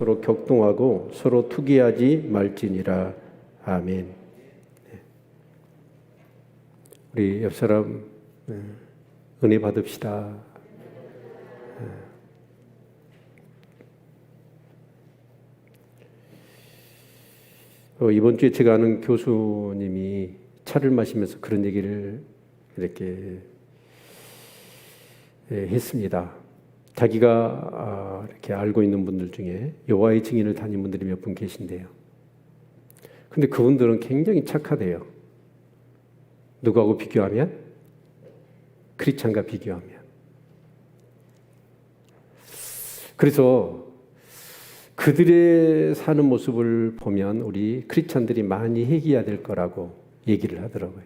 서로 격동하고 서로 투기하지 말지니라. 아멘. 우리 옆 사람 은혜 받읍시다. 이번 주에 제가 아는 교수님이 차를 마시면서 그런 얘기를 이렇게 했습니다. 자기가 이렇게 알고 있는 분들 중에 여호와의 증인을 다닌 분들이 몇 분 계신데요. 근데 그분들은 굉장히 착하대요. 누구하고 비교하면? 크리스찬과 비교하면. 그래서 그들의 사는 모습을 보면 우리 크리스찬들이 많이 회개해야 될 거라고 얘기를 하더라고요.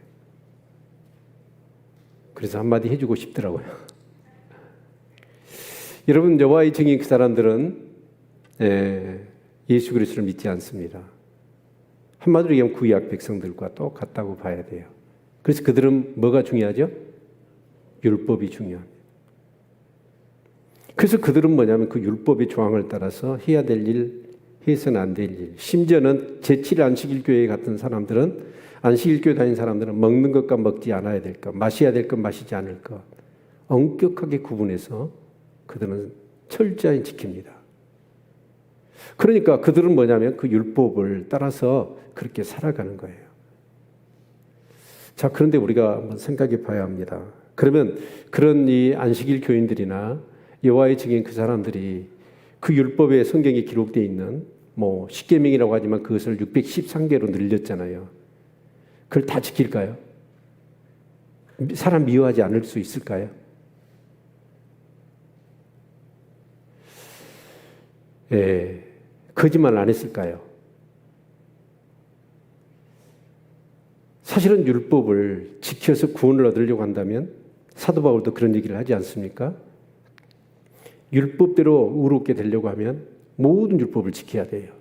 그래서 한마디 해주고 싶더라고요. 여러분, 여호와의 증인 그 사람들은 예수 그리스도를 믿지 않습니다. 한마디로 얘기하면 구약 백성들과 똑같다고 봐야 돼요. 그래서 그들은 뭐가 중요하죠? 율법이 중요합니다. 그래서 그들은 뭐냐면 그 율법의 조항을 따라서 해야 될 일, 해서는 안 될 일. 심지어는 제7일 안식일교회 같은 사람들은, 안식일교회 다니는 사람들은 먹는 것과 먹지 않아야 될 것, 마셔야 될 것, 마시지 않을 것 엄격하게 구분해서 그들은 철저히 지킵니다. 그러니까 그들은 뭐냐면 그 율법을 따라서 그렇게 살아가는 거예요. 자, 그런데 우리가 한번 생각해 봐야 합니다. 그러면 그런 이 안식일 교인들이나 여호와의 증인 그 사람들이 그 율법에 성경에 기록되어 있는 뭐 10계명이라고 하지만 그것을 613개로 늘렸잖아요. 그걸 다 지킬까요? 사람 미워하지 않을 수 있을까요? 거짓말 안 했을까요? 사실은 율법을 지켜서 구원을 얻으려고 한다면 사도 바울도 그런 얘기를 하지 않습니까? 율법대로 의롭게 되려고 하면 모든 율법을 지켜야 돼요.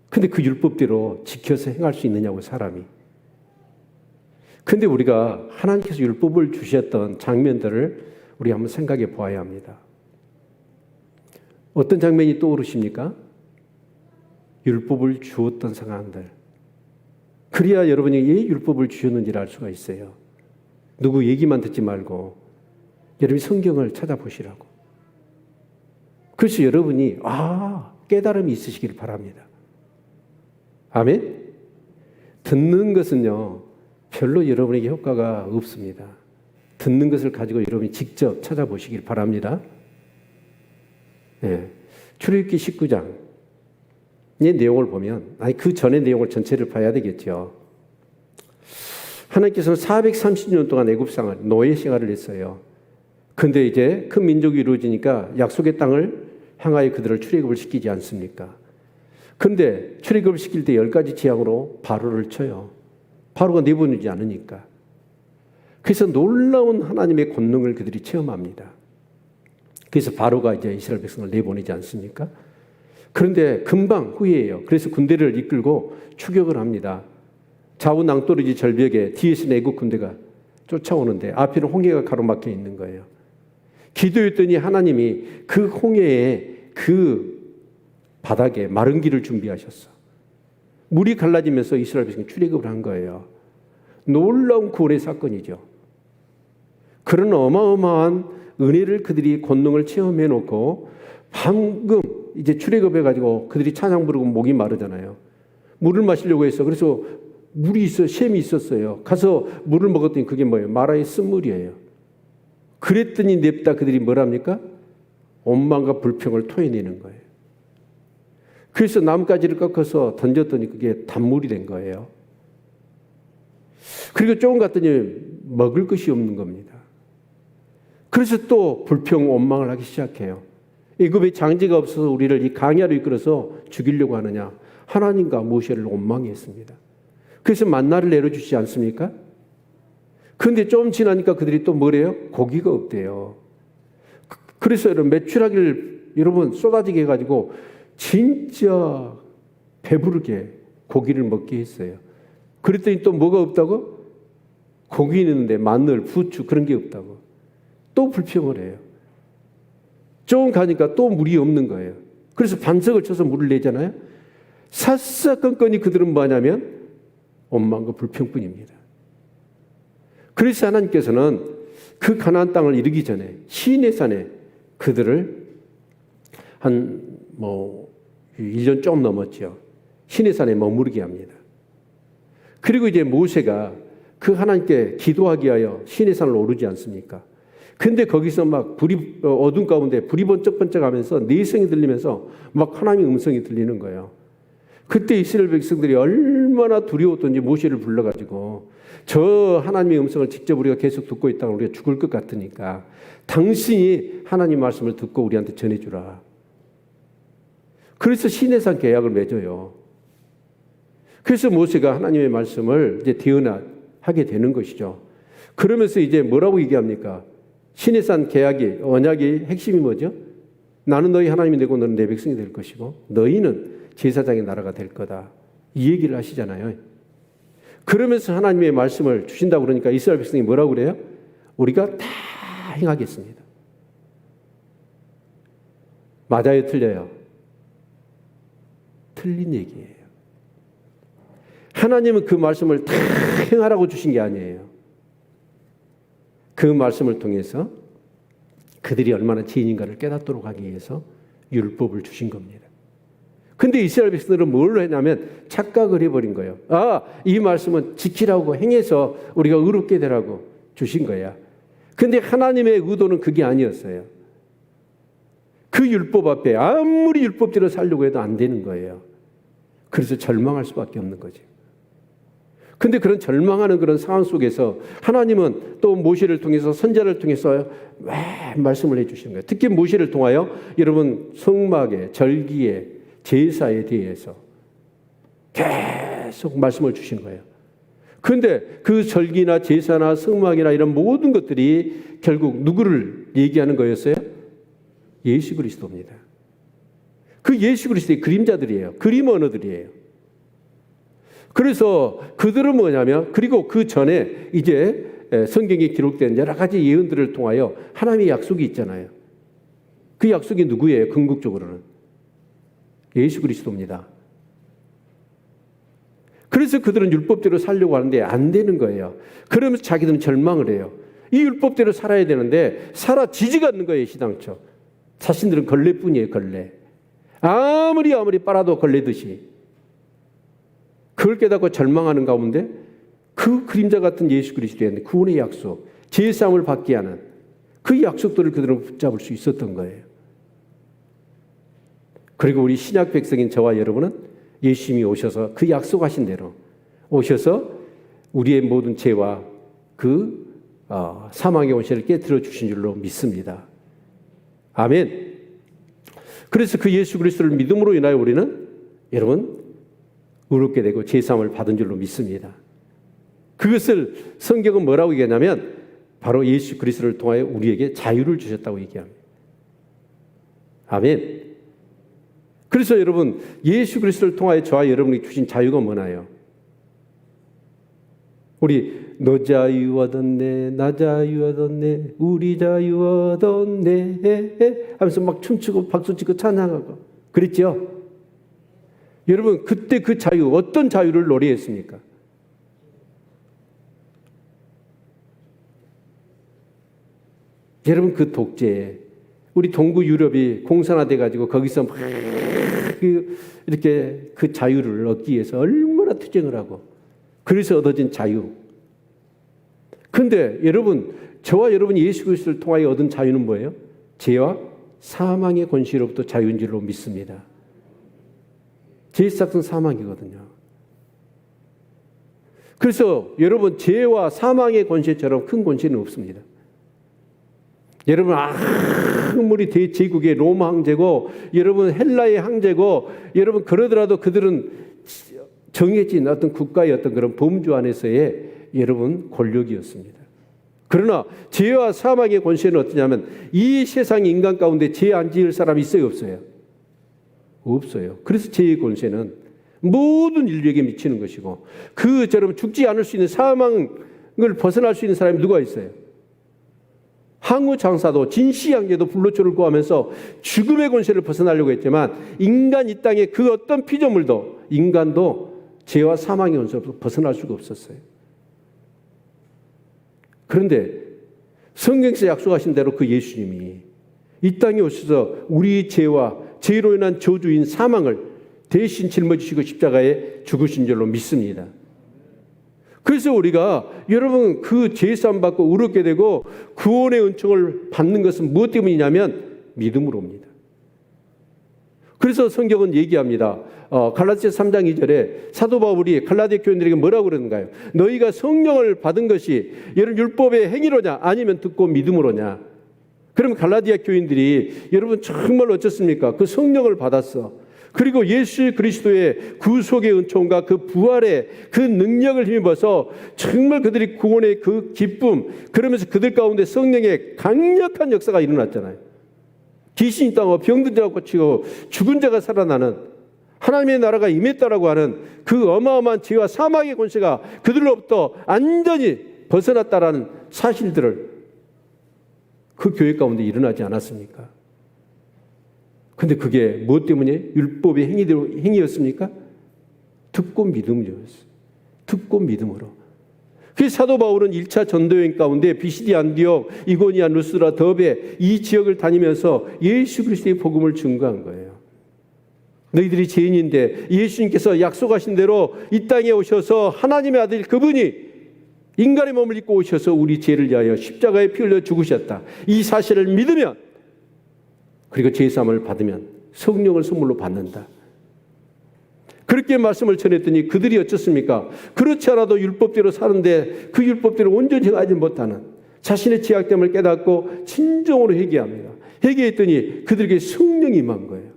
근데 그 율법대로 지켜서 행할 수 있느냐고, 사람이. 근데 우리가 하나님께서 율법을 주셨던 장면들을 우리 한번 생각해 보아야 합니다. 어떤 장면이 떠오르십니까? 율법을 주었던 상황들. 그래야 여러분이 왜 율법을 주셨는지를 알 수가 있어요. 누구 얘기만 듣지 말고 여러분이 성경을 찾아보시라고. 그래서 여러분이 깨달음이 있으시길 바랍니다. 아멘? 듣는 것은요, 별로 여러분에게 효과가 없습니다. 듣는 것을 가지고 여러분이 직접 찾아보시길 바랍니다. 출애굽기 19장의 내용을 보면, 그 전의 내용을 전체를 봐야 되겠죠. 하나님께서는 430년 동안 애굽상을, 노예 생활을 했어요. 근데 이제 큰 민족이 이루어지니까 약속의 땅을 향하여 그들을 출애굽을 시키지 않습니까? 근데 출애굽을 시킬 때 10가지 재앙으로 바로를 쳐요. 바로가 내보내지 않으니까. 그래서 놀라운 하나님의 권능을 그들이 체험합니다. 그래서 바로가 이제 이스라엘 백성을 내보내지 않습니까? 그런데 금방 후회해요. 그래서 군대를 이끌고 추격을 합니다. 좌우 낭떠러지 절벽에 뒤에서 애국 군대가 쫓아오는데 앞에는 홍해가 가로막혀 있는 거예요. 기도했더니 하나님이 그 홍해의 그 바닥에 마른 길을 준비하셨어. 물이 갈라지면서 이스라엘 백성이 출애굽을 한 거예요. 놀라운 구원의 사건이죠. 그런 어마어마한 은혜를 그들이 권능을 체험해 놓고 방금 이제 출애굽해 가지고 그들이 찬양 부르고 목이 마르잖아요. 물을 마시려고 했어. 그래서 물이 있어, 샘이 있었어요. 가서 물을 먹었더니 그게 뭐예요? 마라의 쓴물이에요. 그랬더니 냅다 그들이 뭐랍니까? 원망과 불평을 토해내는 거예요. 그래서 나뭇가지를 꺾어서 던졌더니 그게 단물이 된 거예요. 그리고 조금 갔더니 먹을 것이 없는 겁니다. 그래서 또 불평, 원망을 하기 시작해요. 애굽에 장지가 없어서 우리를 이 강야로 이끌어서 죽이려고 하느냐. 하나님과 모세를 원망했습니다. 그래서 만나를 내려주시지 않습니까? 그런데 좀 지나니까 그들이 또 뭐래요? 고기가 없대요. 그래서 여러분, 메추라기를 여러분 쏟아지게 해가지고 진짜 배부르게 고기를 먹게 했어요. 그랬더니 또 뭐가 없다고? 고기 있는데 마늘, 부추 그런 게 없다고. 또 불평을 해요. 조금 가니까 또 물이 없는 거예요. 그래서 반석을 쳐서 물을 내잖아요. 사사건건이 그들은 뭐냐면 원망과 불평뿐입니다. 그래서 하나님께서는 그 가나안 땅을 이르기 전에 시내 산에 그들을 한 1년 좀 넘었죠. 시내 산에 머무르게 합니다. 그리고 이제 모세가 그 하나님께 기도하기 위하여 시내 산을 오르지 않습니까? 근데 거기서 막 불이 어둠 가운데 불이 번쩍번쩍하면서 내성이 들리면서 막 하나님의 음성이 들리는 거예요. 그때 이스라엘 백성들이 얼마나 두려웠던지 모세를 불러가지고 저 하나님의 음성을 직접 우리가 계속 듣고 있다가 우리가 죽을 것 같으니까 당신이 하나님 말씀을 듣고 우리한테 전해주라. 그래서 시내산 계약을 맺어요. 그래서 모세가 하나님의 말씀을 이제 대언하게 되는 것이죠. 그러면서 이제 뭐라고 얘기합니까? 시내산 계약이 언약의 핵심이 뭐죠? 나는 너희 하나님이 되고 너는 내 백성이 될 것이고 너희는 제사장의 나라가 될 거다. 이 얘기를 하시잖아요. 그러면서 하나님의 말씀을 주신다고 그러니까 이스라엘 백성이 뭐라고 그래요? 우리가 다 행하겠습니다. 맞아요, 틀려요? 틀린 얘기예요. 하나님은 그 말씀을 다 행하라고 주신 게 아니에요. 그 말씀을 통해서 그들이 얼마나 죄인인가를 깨닫도록 하기 위해서 율법을 주신 겁니다. 근데 이스라엘 백성들은 뭘로 했냐면 착각을 해버린 거예요. 이 말씀은 지키라고 행해서 우리가 의롭게 되라고 주신 거야. 근데 하나님의 의도는 그게 아니었어요. 그 율법 앞에 아무리 율법대로 살려고 해도 안 되는 거예요. 그래서 절망할 수밖에 없는 거죠. 근데 그런 절망하는 그런 상황 속에서 하나님은 또 모세를 통해서 선지자를 통해서 말씀을 해주시는 거예요. 특히 모세를 통하여 여러분 성막에 절기에 제사에 대해서 계속 말씀을 주신 거예요. 그런데 그 절기나 제사나 성막이나 이런 모든 것들이 결국 누구를 얘기하는 거였어요? 예수 그리스도입니다. 그 예수 그리스도의 그림자들이에요. 그림 언어들이에요. 그래서 그들은 뭐냐면 그리고 그 전에 이제 성경에 기록된 여러 가지 예언들을 통하여 하나님의 약속이 있잖아요. 그 약속이 누구예요? 궁극적으로는 예수 그리스도입니다. 그래서 그들은 율법대로 살려고 하는데 안 되는 거예요. 그러면서 자기들은 절망을 해요. 이 율법대로 살아야 되는데 살아지지가 않는 거예요. 시당초. 자신들은 걸레뿐이에요. 걸레. 아무리 빨아도 걸레듯이. 그걸 깨닫고 절망하는 가운데 그 그림자 같은 예수 그리스도의 구원의 약속, 제사함을 받게 하는 그 약속들을 그들은 붙잡을 수 있었던 거예요. 그리고 우리 신약 백성인 저와 여러분은 예수님이 오셔서 그 약속하신 대로 오셔서 우리의 모든 죄와 그 사망의 원죄를 깨뜨려 주신 줄로 믿습니다. 아멘. 그래서 그 예수 그리스도를 믿음으로 인하여 우리는 여러분 의롭게 되고 제사함을 받은 줄로 믿습니다. 그것을 성경은 뭐라고 얘기하냐면 바로 예수 그리스도를 통하여 우리에게 자유를 주셨다고 얘기합니다. 아멘. 그래서 여러분 예수 그리스도를 통하여 저와 여러분이 주신 자유가 뭐나요? 우리 너 자유 얻었네 나 자유 얻었네 우리 자유 얻었네 하면서 막 춤추고 박수치고 찬양하고 그랬죠? 여러분 그때 그 자유 어떤 자유를 노래했습니까? 여러분 그 독재에 우리 동구 유럽이 공산화돼 가지고 거기서 막 이렇게 그 자유를 얻기 위해서 얼마나 투쟁을 하고 그래서 얻어진 자유. 그런데 여러분 저와 여러분이 예수 그리스도를 통하여 얻은 자유는 뭐예요? 죄와 사망의 권세로부터 자유인 줄로 믿습니다. 죄의 삭은 사망이거든요. 그래서 여러분 죄와 사망의 권세처럼 큰 권세는 없습니다. 여러분 아무리 대제국의 로마 황제고 여러분 헬라의 황제고 여러분 그러더라도 그들은 정해진 어떤 국가의 어떤 그런 범주 안에서의 여러분 권력이었습니다. 그러나 죄와 사망의 권세는 어떠냐면 이 세상 인간 가운데 죄 안 지을 사람이 있어요 없어요? 없어요. 그래서 죄의 권세는 모든 인류에게 미치는 것이고 그처럼 죽지 않을 수 있는 사망을 벗어날 수 있는 사람이 누가 있어요? 항우 장사도 진시황제도 불로초를 구하면서 죽음의 권세를 벗어나려고 했지만 인간 이 땅의 그 어떤 피조물도 인간도 죄와 사망의 권세로부터 벗어날 수가 없었어요. 그런데 성경에서 약속하신 대로 그 예수님이 이 땅에 오셔서 우리 죄와 죄로 인한 저주인 사망을 대신 짊어지시고 십자가에 죽으신 줄로 믿습니다. 그래서 우리가 여러분 그 죄사함 받고 의롭게 되고 구원의 은총을 받는 것은 무엇 때문이냐면 믿음으로입니다. 그래서 성경은 얘기합니다. 갈라디아서 3장 2절에 사도 바울이 갈라디아 교인들에게 뭐라고 그러는가요? 너희가 성령을 받은 것이 여러분 율법의 행위로냐 아니면 듣고 믿음으로냐? 그러면 갈라디아 교인들이 여러분 정말 어쩌습니까? 그 성령을 받았어. 그리고 예수 그리스도의 구속의 은총과 그 부활의 그 능력을 힘입어서 정말 그들이 구원의 그 기쁨, 그러면서 그들 가운데 성령의 강력한 역사가 일어났잖아요. 귀신이 떠나고 병든 자가 고치고 죽은 자가 살아나는 하나님의 나라가 임했다라고 하는 그 어마어마한 죄와 사망의 권세가 그들로부터 완전히 벗어났다라는 사실들을 그 교회 가운데 일어나지 않았습니까? 근데 그게 무엇 때문에 율법의 행위였습니까? 듣고 믿음이었어요. 듣고 믿음으로. 그래서 사도 바울은 1차 전도여행 가운데 비시디 안디옥, 이고니아, 루스라, 더베 이 지역을 다니면서 예수 그리스도의 복음을 증거한 거예요. 너희들이 죄인인데 예수님께서 약속하신 대로 이 땅에 오셔서 하나님의 아들 그분이 인간의 몸을 입고 오셔서 우리 죄를 위하여 십자가에 피 흘려 죽으셨다. 이 사실을 믿으면 그리고 죄사함을 받으면 성령을 선물로 받는다. 그렇게 말씀을 전했더니 그들이 어쩌습니까? 그렇지 않아도 율법대로 사는데 그 율법대로 온전히 가지 못하는 자신의 죄악됨을 깨닫고 진정으로 회개합니다. 회개했더니 그들에게 성령이 임한 거예요.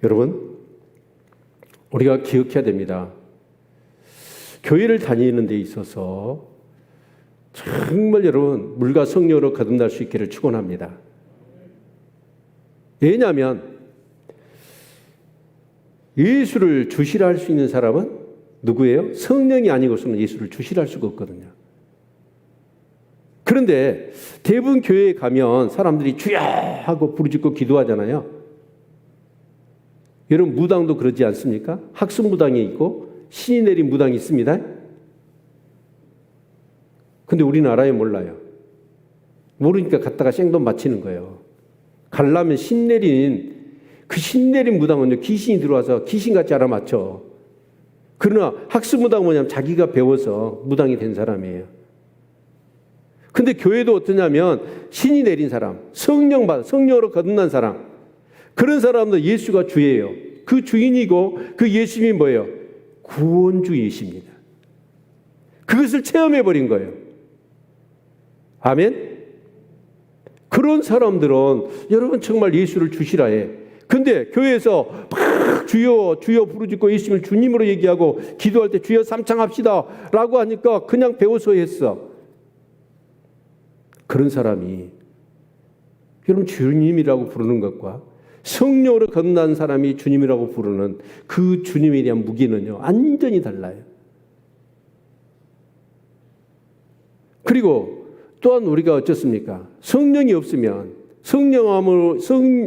여러분, 우리가 기억해야 됩니다. 교회를 다니는 데 있어서 정말 여러분 물과 성령으로 거듭날 수 있기를 축원합니다. 왜냐하면 예수를 주시라 할 수 있는 사람은 누구예요? 성령이 아니고서는 예수를 주시라 할 수가 없거든요. 그런데 대부분 교회에 가면 사람들이 주여 하고 부르짖고 기도하잖아요. 여러분 무당도 그러지 않습니까? 학습무당이 있고 신이 내린 무당이 있습니다. 근데 우리나라에 몰라요. 모르니까 갖다가 생돈 바치는 거예요. 가려면 신 내린 무당은요 귀신이 들어와서 귀신같이 알아맞혀. 그러나 학습무당은 뭐냐면 자기가 배워서 무당이 된 사람이에요. 근데 교회도 어떠냐면 신이 내린 사람, 성령으로 거듭난 사람, 그런 사람도 예수가 주예요. 그 주인이고 그 예수님이 뭐예요? 구원주이십니다. 그것을 체험해버린 거예요. 아멘? 그런 사람들은 여러분 정말 예수를 주시라 해. 근데 교회에서 막 주여 주여 부르짖고 예수님을 주님으로 얘기하고 기도할 때 주여 삼창합시다 라고 하니까 그냥 배워서 했어. 그런 사람이 여러분 주님이라고 부르는 것과 성령으로 거듭난 사람이 주님이라고 부르는 그 주님에 대한 무게는요 완전히 달라요. 그리고 또한 우리가 어쩌습니까? 성령이 없으면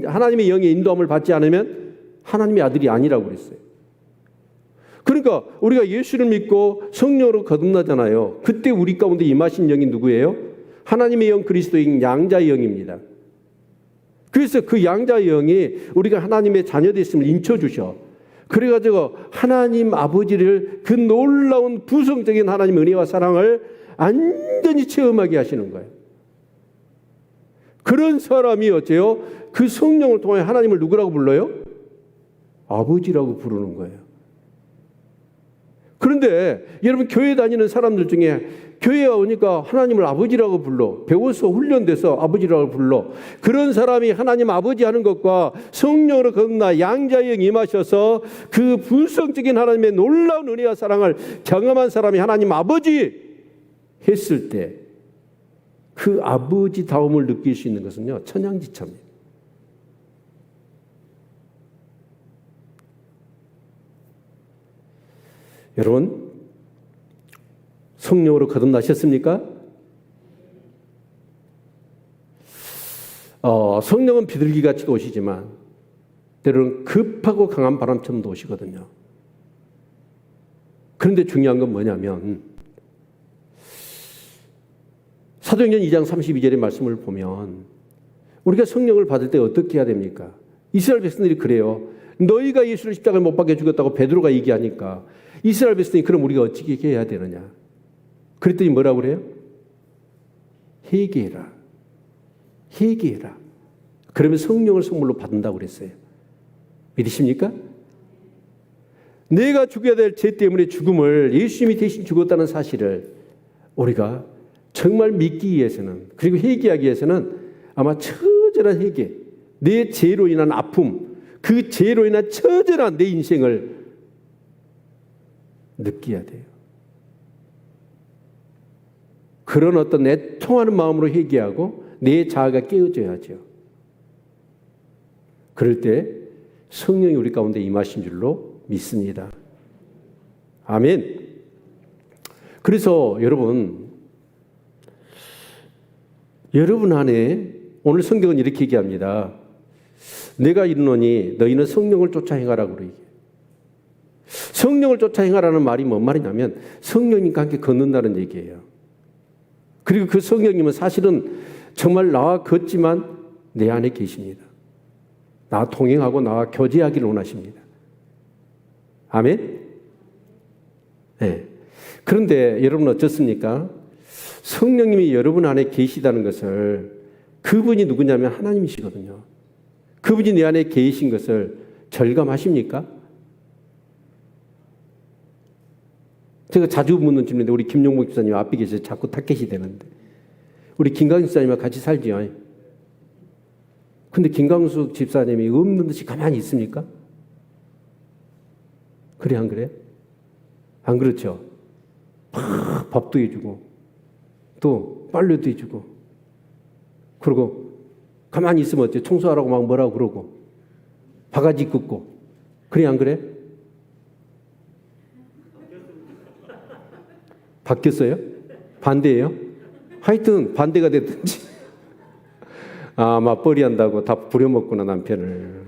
하나님의 영의 인도함을 받지 않으면 하나님의 아들이 아니라고 그랬어요. 그러니까 우리가 예수를 믿고 성령으로 거듭나잖아요. 그때 우리 가운데 임하신 영이 누구예요? 하나님의 영, 그리스도의 양자의 영입니다. 그래서 그 양자의 영이 우리가 하나님의 자녀 됐음을 인쳐주셔. 그래가지고 하나님 아버지를 그 놀라운 부성적인 하나님의 은혜와 사랑을 완전히 체험하게 하시는 거예요. 그런 사람이 어째요? 그 성령을 통해 하나님을 누구라고 불러요? 아버지라고 부르는 거예요. 그런데 여러분 교회 다니는 사람들 중에 교회에 오니까 하나님을 아버지라고 불러. 배워서 훈련돼서 아버지라고 불러. 그런 사람이 하나님 아버지 하는 것과 성령으로 거듭나 양자의 영이 임하셔서 그 불성적인 하나님의 놀라운 은혜와 사랑을 경험한 사람이 하나님 아버지 했을 때 그 아버지다움을 느낄 수 있는 것은요 천양지차입니다. 여러분, 성령으로 거듭나셨습니까? 성령은 비둘기같이도 오시지만 때로는 급하고 강한 바람처럼도 오시거든요. 그런데 중요한 건 뭐냐면 사도행전 2장 32절의 말씀을 보면 우리가 성령을 받을 때 어떻게 해야 됩니까? 이스라엘 백성들이 그래요. 너희가 예수를 십자가에 못 박혀 죽였다고 베드로가 얘기하니까 이스라엘 백성이 그럼 우리가 어떻게 해야 되느냐? 그랬더니 뭐라고 그래요? 회개해라. 회개해라. 그러면 성령을 선물로 받는다고 그랬어요. 믿으십니까? 내가 죽어야 될 죄 때문에 죽음을 예수님이 대신 죽었다는 사실을 우리가 정말 믿기 위해서는, 그리고 회개하기 위해서는 아마 처절한 회개, 내 죄로 인한 아픔, 그 죄로 인한 처절한 내 인생을 느껴야 돼요. 그런 어떤 애통하는 마음으로 회개하고 내 자아가 깨어져야죠. 그럴 때 성령이 우리 가운데 임하신 줄로 믿습니다. 아멘. 그래서 여러분 안에 오늘 성경은 이렇게 얘기합니다. 내가 이르노니 너희는 성령을 쫓아 행하라고 그래요. 성령을 쫓아 행하라는 말이 뭔 말이냐면 성령님과 함께 걷는다는 얘기예요. 그리고 그 성령님은 사실은 정말 나와 걷지만 내 안에 계십니다. 나와 동행하고 나와 교제하기를 원하십니다. 아멘? 네. 그런데 여러분 어떻습니까? 성령님이 여러분 안에 계시다는 것을 그분이 누구냐면 하나님이시거든요. 그분이 내 안에 계신 것을 절감하십니까? 제가 자주 묻는 질문인데 우리 김용복 집사님 앞에 계셔서 자꾸 타켓이 되는데 우리 김강수 집사님과 같이 살지요. 근데 김강수 집사님이 없는 듯이 가만히 있습니까? 그래 안 그래? 안 그렇죠? 막 밥도 해주고 또 빨래도 해주고 그리고 가만히 있으면 어때요? 청소하라고 막 뭐라고 그러고 바가지 긋고 그래 안 그래? 바뀌었어요? 반대예요? 하여튼 반대가 됐든지 맞벌이 한다고 다 부려먹구나 남편을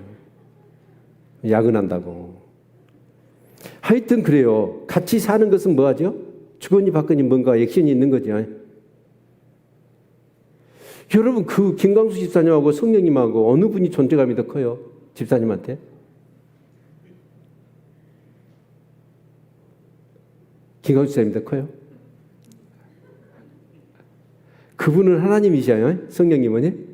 야근한다고 하여튼 그래요. 같이 사는 것은 뭐하죠? 주거니 받거니 뭔가 액션이 있는 거죠. 여러분 그 김광수 집사님하고 성령님하고 어느 분이 존재감이 더 커요? 집사님한테? 김광수 집사님이 더 커요? 그분은 하나님이셔요. 성령님은.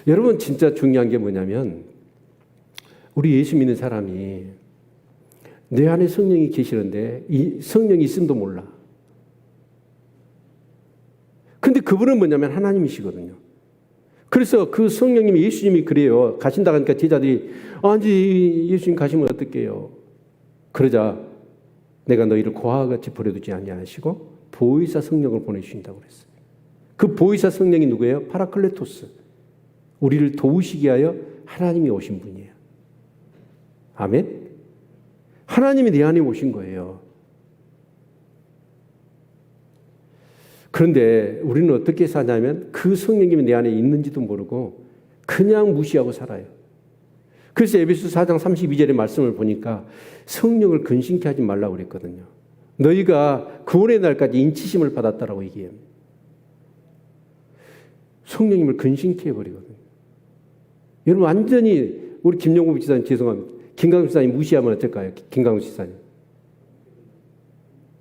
여러분 진짜 중요한 게 뭐냐면 우리 예수 믿는 사람이 내 안에 성령이 계시는데 이 성령이 있음도 몰라. 근데 그분은 뭐냐면 하나님이시거든요. 그래서 그 성령님이 예수님이 그래요. 가신다 하니까 제자들이 아니 예수님 가시면 어떡해요. 그러자 내가 너희를 고아같이 버려두지 아니하시고 보혜사 성령을 보내주신다고 그랬어요. 그 보혜사 성령이 누구예요? 파라클레토스. 우리를 도우시게 하여 하나님이 오신 분이에요. 아멘? 하나님이 내 안에 오신 거예요. 그런데 우리는 어떻게 사냐면 그 성령님이 내 안에 있는지도 모르고 그냥 무시하고 살아요. 그래서 에베소 4장 32절의 말씀을 보니까 성령을 근심케 하지 말라고 그랬거든요. 너희가 구원의 날까지 인치심을 받았다라고 얘기해요. 성령님을 근심케 해버리거든요. 여러분 완전히 우리 김용국 지사님 죄송합니다. 김강수 지사님 무시하면 어떨까요? 김강수 지사님.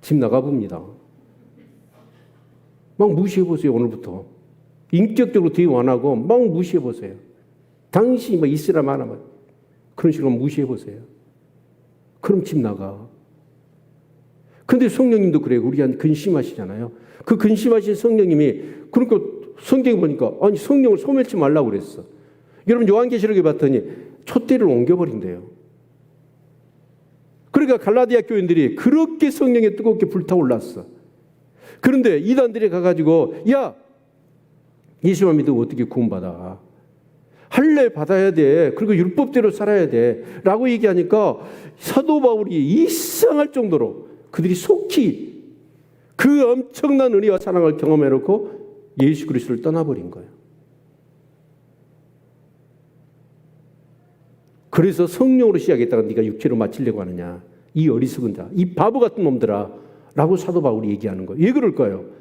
집 나가봅니다. 막 무시해보세요. 오늘부터. 인격적으로 되게 원하고 막 무시해보세요. 당신이 막 이스라엘 하나만 그런 식으로 무시해보세요. 그럼 집 나가. 근데 성령님도 그래요. 우리한테 근심하시잖아요. 그 근심하신 성령님이 그러니까 성경에 보니까 아니 성령을 소멸치 말라고 그랬어. 여러분 요한계시록에 봤더니 촛대를 옮겨버린대요. 그러니까 갈라디아 교인들이 그렇게 성령에 뜨겁게 불타올랐어. 그런데 이단들이 가가지고 야 예수만 믿으면 어떻게 구원받아. 할례 받아야 돼. 그리고 율법대로 살아야 돼. 라고 얘기하니까 사도 바울이 이상할 정도로 그들이 속히 그 엄청난 은혜와 사랑을 경험해놓고 예수 그리스도를 떠나버린 거예요. 그래서 성령으로 시작했다가 네가 육체로 마치려고 하느냐. 이 어리석은 자, 이 바보 같은 놈들아 라고 사도 바울이 얘기하는 거예요. 왜 그럴까요?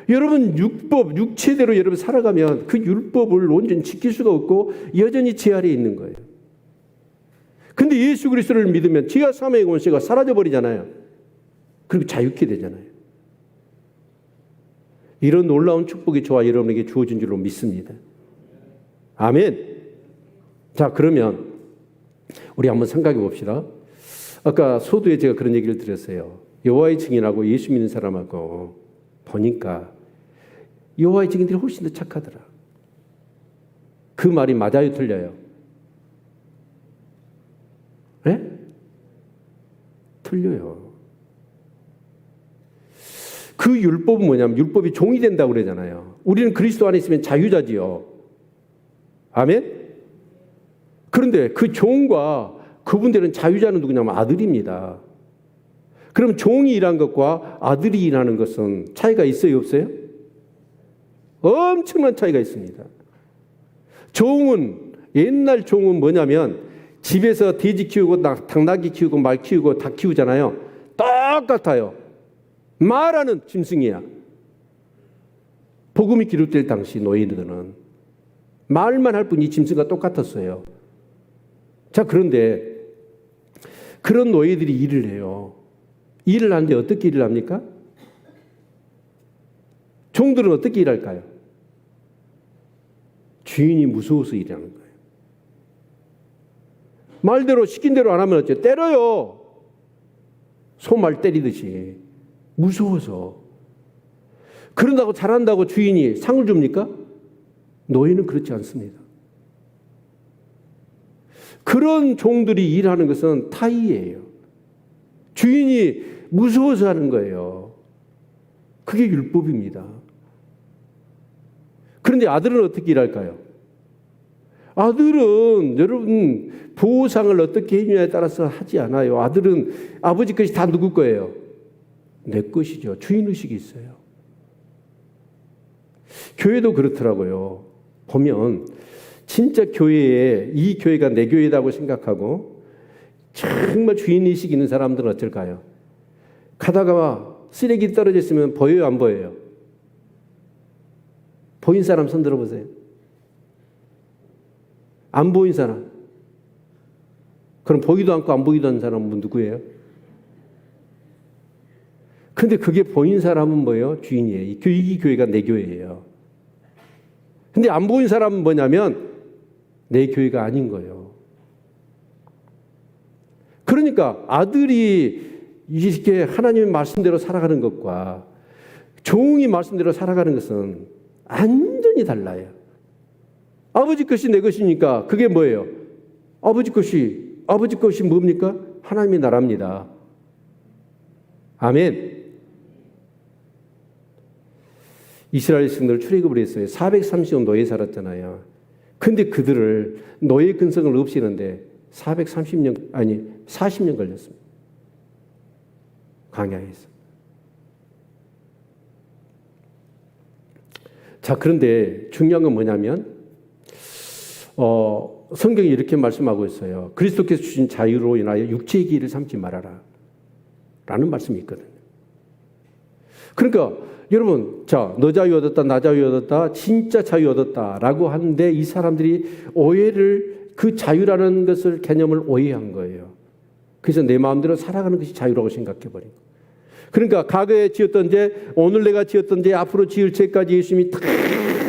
여러분 율법, 육체대로 여러분 살아가면 그 율법을 온전히 지킬 수가 없고 여전히 제 아래에 있는 거예요. 근데 예수 그리스도를 믿으면 죄와 사망의 권세가 사라져버리잖아요. 그리고 자유케 되잖아요. 이런 놀라운 축복이 저와 여러분에게 주어진 줄로 믿습니다. 아멘. 자, 그러면 우리 한번 생각해 봅시다. 아까 소두에 제가 그런 얘기를 드렸어요. 여호와의 증인하고 예수 믿는 사람하고 보니까 여호와의 증인들이 훨씬 더 착하더라. 그 말이 맞아요, 틀려요? 네? 틀려요. 그 율법은 뭐냐면 율법이 종이 된다고 그러잖아요. 우리는 그리스도 안에 있으면 자유자지요. 아멘? 그런데 그 종과 그분들은 자유자는 누구냐면 아들입니다. 그럼 종이 일한 것과 아들이 일하는 것은 차이가 있어요, 없어요? 엄청난 차이가 있습니다. 종은, 옛날 종은 뭐냐면 집에서 돼지 키우고 당나귀 키우고 말 키우고 닭 키우잖아요. 똑같아요. 말하는 짐승이야. 복음이 기록될 당시 노예들은 말만 할 뿐이 짐승과 똑같았어요. 자, 그런데 그런 노예들이 일을 해요. 일을 하는데 어떻게 일을 합니까? 종들은 어떻게 일할까요? 주인이 무서워서 일하는 거예요. 말대로 시킨 대로 안 하면 어때요? 때려요. 소말 때리듯이. 무서워서. 그런다고 잘한다고 주인이 상을 줍니까? 노예는 그렇지 않습니다. 그런 종들이 일하는 것은 타의예요. 주인이 무서워서 하는 거예요. 그게 율법입니다. 그런데 아들은 어떻게 일할까요? 아들은 여러분 보상을 어떻게 해주냐에 따라서 하지 않아요. 아들은 아버지 것이 다 누구 거예요? 내 것이죠. 주인의식이 있어요. 교회도 그렇더라고요. 보면 진짜 교회에 이 교회가 내 교회다고 생각하고 정말 주인의식 있는 사람들은 어떨까요? 가다가 쓰레기 떨어져 있으면 보여요, 안 보여요? 보인 사람 손 들어보세요. 안 보인 사람. 그럼 보이도 않고 안 보이도 않는 사람은 누구예요? 근데 그게 보인 사람은 뭐예요? 주인이에요. 이 교회가 내 교회예요. 근데 안 보인 사람은 뭐냐면 내 교회가 아닌 거예요. 그러니까 아들이 이렇게 하나님의 말씀대로 살아가는 것과 종이 말씀대로 살아가는 것은 완전히 달라요. 아버지 것이 내 것이니까 그게 뭐예요? 아버지 것이 뭡니까? 하나님의 나라입니다. 아멘. 이스라엘 백성들 출애굽을 했어요. 430년 노예 살았잖아요. 근데 그들을 노예 근성을 없애는데 40년 걸렸습니다. 광야에서. 자, 그런데 중요한 건 뭐냐면 성경이 이렇게 말씀하고 있어요. 그리스도께서 주신 자유로 인하여 육체의 기회를 삼지 말아라 라는 말씀이 있거든요. 그러니까 여러분, 자, 너 자유 얻었다, 나 자유 얻었다, 진짜 자유 얻었다 라고 하는데 이 사람들이 오해를, 그 자유라는 것을 개념을 오해한 거예요. 그래서 내 마음대로 살아가는 것이 자유라고 생각해버린 거예요. 그러니까 과거에 지었던 죄, 오늘 내가 지었던 죄, 앞으로 지을 죄까지 예수님이 다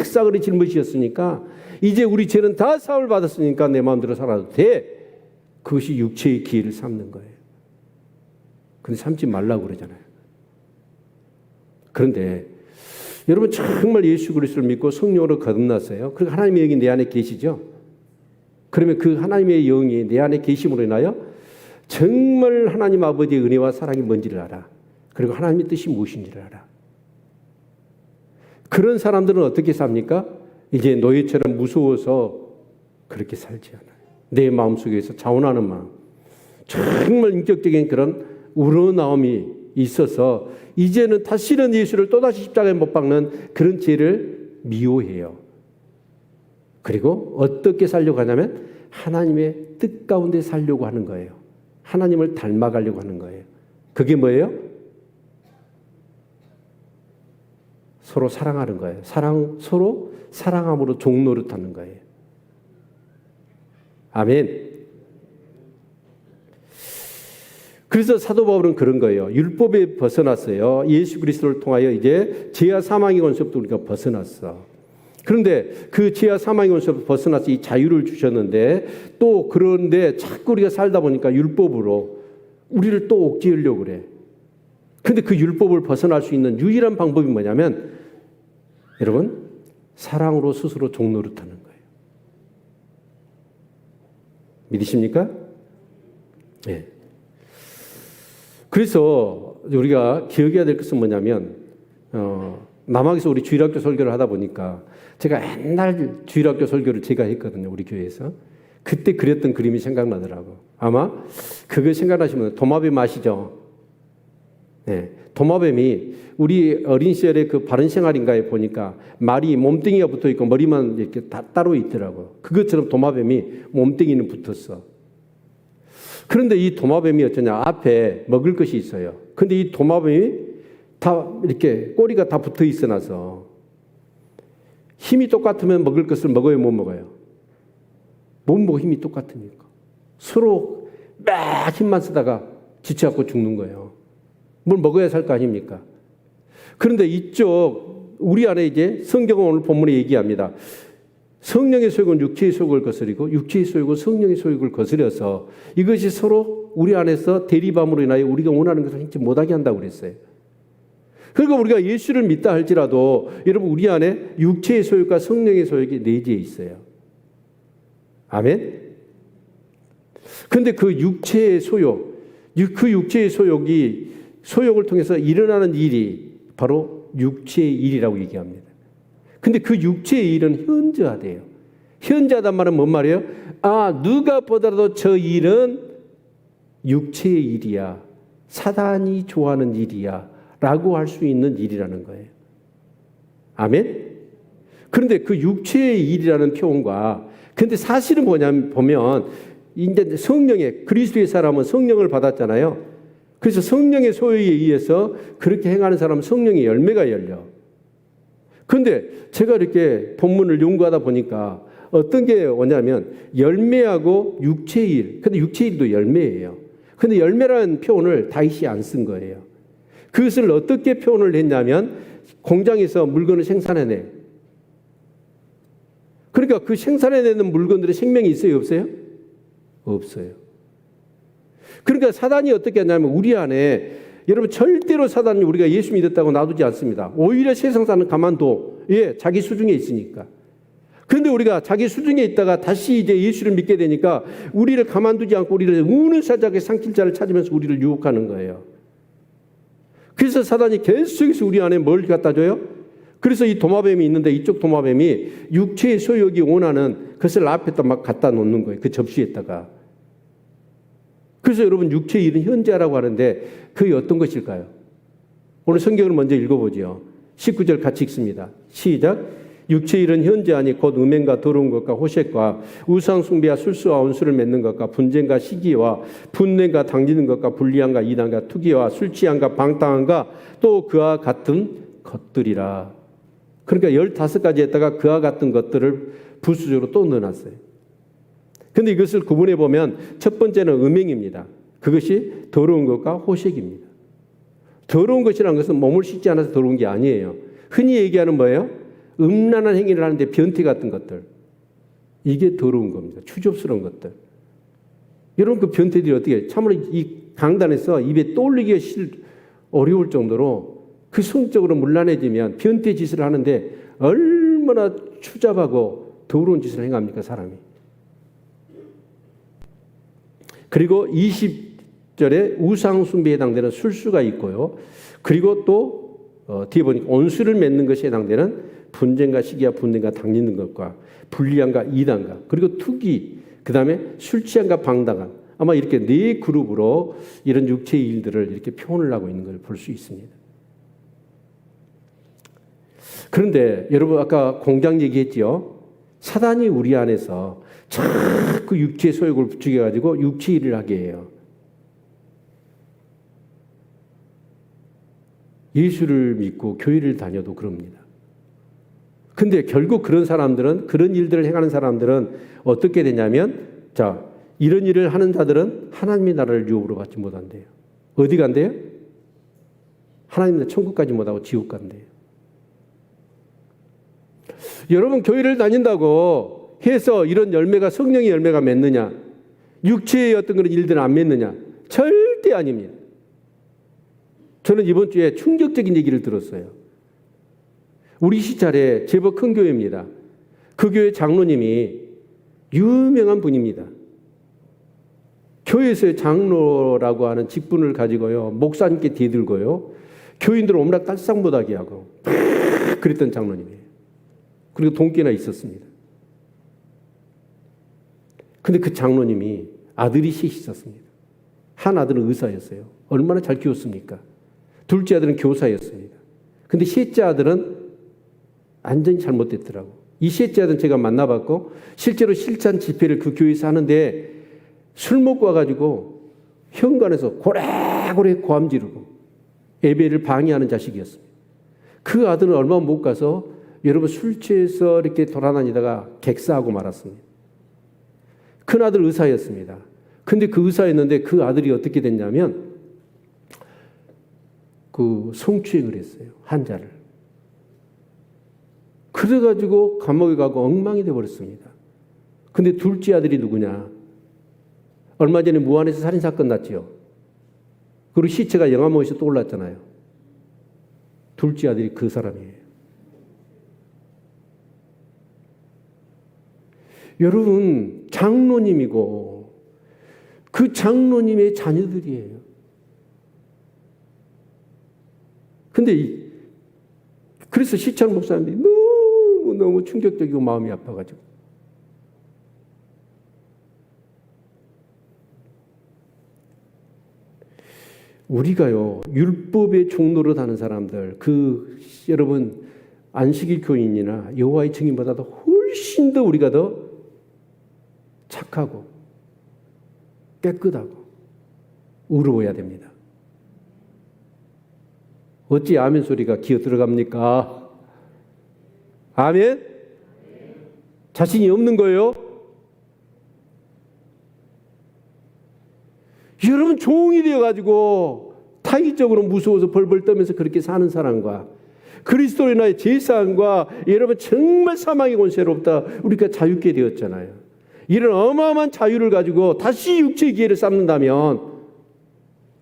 싸그리 짊어지셨으니까 이제 우리 죄는 다 사함을 받았으니까 내 마음대로 살아도 돼. 그것이 육체의 기회를 삼는 거예요. 근데 삼지 말라고 그러잖아요. 그런데 여러분 정말 예수 그리스도를 믿고 성령으로 거듭났어요. 그리고 하나님의 영이 내 안에 계시죠. 그러면 그 하나님의 영이 내 안에 계심으로 인하여 정말 하나님 아버지의 은혜와 사랑이 뭔지를 알아. 그리고 하나님의 뜻이 무엇인지를 알아. 그런 사람들은 어떻게 삽니까? 이제 노예처럼 무서워서 그렇게 살지 않아요. 내 마음속에서 자원하는 마음, 정말 인격적인 그런 우러나옴이 있어서 이제는 다시는 예수를 또다시 십자가에 못 박는 그런 죄를 미워해요. 그리고 어떻게 살려고 하냐면 하나님의 뜻 가운데 살려고 하는 거예요. 하나님을 닮아가려고 하는 거예요. 그게 뭐예요? 서로 사랑하는 거예요. 서로 사랑함으로 종노릇하는 거예요. 아멘. 그래서 사도 바울은 그런 거예요. 율법에 벗어났어요. 예수 그리스도를 통하여 이제 죄와 사망의 권세부터 우리가 벗어났어. 그런데 그 죄와 사망의 권세부터 벗어나서 이 자유를 주셨는데 또 그런데 자꾸 우리가 살다 보니까 율법으로 우리를 또 옥죄하려고 그래. 근데 그 율법을 벗어날 수 있는 유일한 방법이 뭐냐면 여러분 사랑으로 스스로 종노릇하는 거예요. 믿으십니까? 네. 그래서 우리가 기억해야 될 것은 뭐냐면 남학에서 우리 주일학교 설교를 하다 보니까 제가 옛날 주일학교 설교를 제가 했거든요. 우리 교회에서. 그때 그렸던 그림이 생각나더라고. 아마 그거 생각나시면 도마뱀 아시죠? 네. 도마뱀이 우리 어린 시절에 그 바른 생활인가에 보니까 말이 몸뚱이가 붙어 있고 머리만 이렇게 다 따로 있더라고. 그것처럼 도마뱀이 몸뚱이는 붙었어. 그런데 이 도마뱀이 어쩌냐 앞에 먹을 것이 있어요. 근데 이 도마뱀이 다 이렇게 꼬리가 다 붙어 있어 놔서 힘이 똑같으면 먹을 것을 먹어요, 못 먹어요? 못 먹어. 힘이 똑같으니까 서로 막 힘만 쓰다가 지쳐갖고 죽는 거예요. 뭘 먹어야 살 거 아닙니까? 그런데 이쪽 우리 안에 이제 성경은 오늘 본문에 얘기합니다. 성령의 소욕은 육체의 소욕을 거스리고 육체의 소욕은 성령의 소욕을 거스려서 이것이 서로 우리 안에서 대립함으로 인하여 우리가 원하는 것을 행치 못하게 한다고 그랬어요. 그러니까 우리가 예수를 믿다 할지라도 여러분 우리 안에 육체의 소욕과 성령의 소욕이 내재해 있어요. 아멘? 그런데 그 육체의 소욕, 그 육체의 소욕을 통해서 일어나는 일이 바로 육체의 일이라고 얘기합니다. 근데 그 육체의 일은 현저하대요. 현저하단 말은 뭔 말이에요? 누가 보더라도 저 일은 육체의 일이야. 사단이 좋아하는 일이야. 라고 할 수 있는 일이라는 거예요. 아멘? 그런데 그 육체의 일이라는 표현과 근데 사실은 뭐냐면 보면 이제 성령의 그리스도의 사람은 성령을 받았잖아요. 그래서 성령의 소유에 의해서 그렇게 행하는 사람은 성령의 열매가 열려. 그런데 제가 이렇게 본문을 연구하다 보니까 어떤 게 오냐면 열매하고 육체의 일. 근데 육체의 일도 열매예요. 근데 열매라는 표현을 다윗이 안 쓴 거예요. 그것을 어떻게 표현을 했냐면 공장에서 물건을 생산해내. 그러니까 그 생산해내는 물건들의 생명이 있어요, 없어요? 없어요. 그러니까 사단이 어떻게 하냐면 우리 안에 여러분 절대로 사단이 우리가 예수 믿었다고 놔두지 않습니다. 오히려 세상 사는 가만둬. 자기 수중에 있으니까. 그런데 우리가 자기 수중에 있다가 다시 이제 예수를 믿게 되니까 우리를 가만두지 않고 우리를 우는 사자의 상킬자를 찾으면서 우리를 유혹하는 거예요. 그래서 사단이 계속해서 우리 안에 뭘 갖다 줘요? 그래서 이 도마뱀이 있는데 이쪽 도마뱀이 육체의 소욕이 원하는 그것을 앞에다 막 갖다 놓는 거예요. 그 접시에다가. 그래서 여러분 육체의 일은 현재라고 하는데 그게 어떤 것일까요? 오늘 성경을 먼저 읽어보죠. 19절 같이 읽습니다. 시작. 육체의 일은 현재하니 곧 음행과 더러운 것과 호색과 우상 숭배와 술수와 원수를 맺는 것과 분쟁과 시기와 분냄과 당지는 것과 불리함과 이단과 투기와 술 취함과 방탕함과 또 그와 같은 것들이라. 그러니까 15가지 했다가 그와 같은 것들을 부수적으로 또 넣어놨어요. 그런데 이것을 구분해 보면 첫 번째는 음행입니다. 그것이 더러운 것과 호색입니다. 더러운 것이라는 것은 몸을 씻지 않아서 더러운 게 아니에요. 흔히 얘기하는 뭐예요? 음란한 행위를 하는데 변태 같은 것들. 이게 더러운 겁니다. 추접스러운 것들. 여러분 그 변태들이 어떻게 해요? 참으로 이 강단에서 입에 떠올리기가 어려울 정도로 그 성적으로 문란해지면 변태 짓을 하는데 얼마나 추잡하고 더러운 짓을 행합니까 사람이. 그리고 20절에 우상 숭배에 해당되는 술수가 있고요. 그리고 또 뒤에 보니까 온수를 맺는 것에 해당되는 분쟁과 시기와 분쟁과 당짓는 것과 불리함과 이단과 그리고 투기, 그 다음에 술 취함과 방당함, 아마 이렇게 네 그룹으로 이런 육체의 일들을 이렇게 표현을 하고 있는 걸 볼 수 있습니다. 그런데 여러분 아까 공장 얘기했죠. 사단이 우리 안에서 자꾸 육체의 소욕을 부추겨가지고 육체 일을 하게 해요. 예수를 믿고 교회를 다녀도 그럽니다. 근데 결국 그런 사람들은, 그런 일들을 행하는 사람들은 어떻게 되냐면, 자, 이런 일을 하는 자들은 하나님의 나라를 유업으로 받지 못한대요. 어디 간대요? 하나님 나라 천국까지 못하고 지옥 간대요. 여러분 교회를 다닌다고 해서 이런 열매가, 성령의 열매가 맺느냐, 육체의 어떤 그런 일들은 안 맺느냐? 절대 아닙니다. 저는 이번 주에 충격적인 얘기를 들었어요. 우리 시찰에 제법 큰 교회입니다. 그 교회 장로님이 유명한 분입니다. 교회에서의 장로라고 하는 직분을 가지고요, 목사님께 대들고요, 교인들을 오므락 딸싹 못하게 하고 그랬던 장로님이에요. 그리고 동기나 있었습니다. 근데 그 장로님이 아들이 셋이 있었습니다. 한 아들은 의사였어요. 얼마나 잘 키웠습니까? 둘째 아들은 교사였습니다. 근데 셋째 아들은 완전히 잘못됐더라고. 이 셋째 아들은 제가 만나봤고 실제로 실찬 집회를 그 교회에서 하는데 술 먹고 와가지고 현관에서 고래고래 고함 지르고 예배를 방해하는 자식이었습니다. 그 아들은 얼마 못 가서 여러분 술 취해서 이렇게 돌아다니다가 객사하고 말았습니다. 큰 아들 의사였습니다. 근데 그 의사였는데 그 아들이 어떻게 됐냐면 그 성추행을 했어요. 환자를. 그래가지고 감옥에 가고 엉망이 돼버렸습니다. 근데 둘째 아들이 누구냐? 얼마 전에 무안에서 살인사건 났죠. 그리고 시체가 영암호에서 또 올랐잖아요. 둘째 아들이 그 사람이에요. 여러분 장로님이고 그 장로님의 자녀들이에요. 근데 그래서 시찰 목사님들이 너무 충격적이고 마음이 아파가지고 우리가요 율법의 종로로 다는 사람들, 그 여러분 안식일 교인이나 여호와의 증인보다도 훨씬 더 우리가 더 착하고 깨끗하고 의로워야 됩니다. 어찌 아멘 소리가 기어 들어갑니까? 아멘? 자신이 없는 거예요? 여러분 종이 되어가지고 타의적으로 무서워서 벌벌 떠면서 그렇게 사는 사람과 그리스도로 인하여 제사함과 여러분 정말 사망의 권세로 없다 우리가 자유케 되었잖아요. 이런 어마어마한 자유를 가지고 다시 육체의 기회를 쌓는다면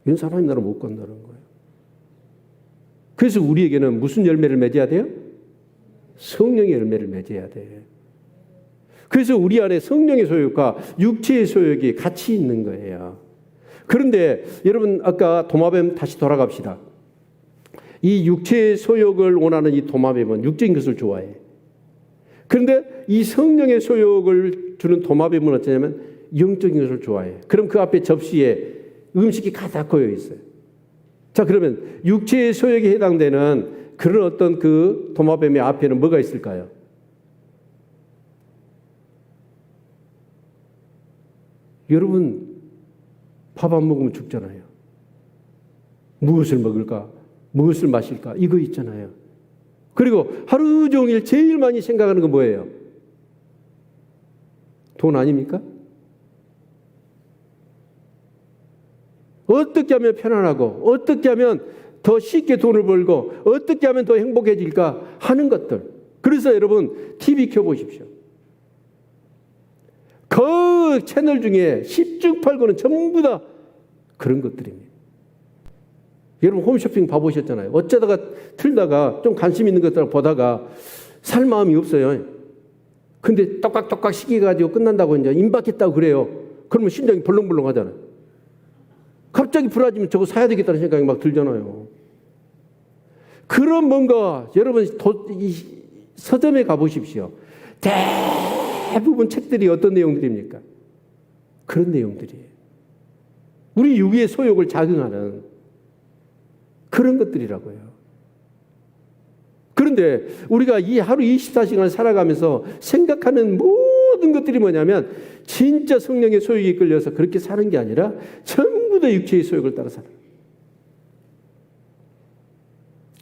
이런 하나님 나라 못 간다는 거예요. 그래서 우리에게는 무슨 열매를 맺어야 돼요? 성령의 열매를 맺어야 돼. 그래서 우리 안에 성령의 소욕과 육체의 소욕이 같이 있는 거예요. 그런데 여러분 아까 도마뱀 다시 돌아갑시다. 이 육체의 소욕을 원하는 이 도마뱀은 육적인 것을 좋아해. 그런데 이 성령의 소욕을 주는 도마뱀은 어쩌냐면 영적인 것을 좋아해. 그럼 그 앞에 접시에 음식이 가득 고여 있어요. 자, 그러면 육체의 소욕에 해당되는 그런 어떤 그 도마뱀의 앞에는 뭐가 있을까요? 여러분 밥 안 먹으면 죽잖아요. 무엇을 먹을까? 무엇을 마실까? 이거 있잖아요. 그리고 하루 종일 제일 많이 생각하는 건 뭐예요? 돈 아닙니까? 어떻게 하면 편안하고 어떻게 하면 더 쉽게 돈을 벌고 어떻게 하면 더 행복해질까 하는 것들. 그래서 여러분 TV 켜보십시오. 그 채널 중에 10중 8구는 전부 다 그런 것들입니다. 여러분 홈쇼핑 봐보셨잖아요. 어쩌다가 틀다가 좀 관심 있는 것들 보다가 살 마음이 없어요. 근데 똑깍똑깍 시켜가지고 끝난다고 이제 임박했다고 그래요. 그러면 심장이 벌렁벌렁 하잖아요. 갑자기 불안해지면 저거 사야 되겠다는 생각이 막 들잖아요. 그런 뭔가 여러분 서점에 가보십시오. 대부분 책들이 어떤 내용들입니까? 그런 내용들이에요. 우리 육의 소욕을 자극하는 그런 것들이라고요. 그런데 우리가 이 하루 24시간을 살아가면서 생각하는 모든 것들이 뭐냐면 진짜 성령의 소욕에 이끌려서 그렇게 사는 게 아니라 전부 다 육체의 소욕을 따라 사는 거예요.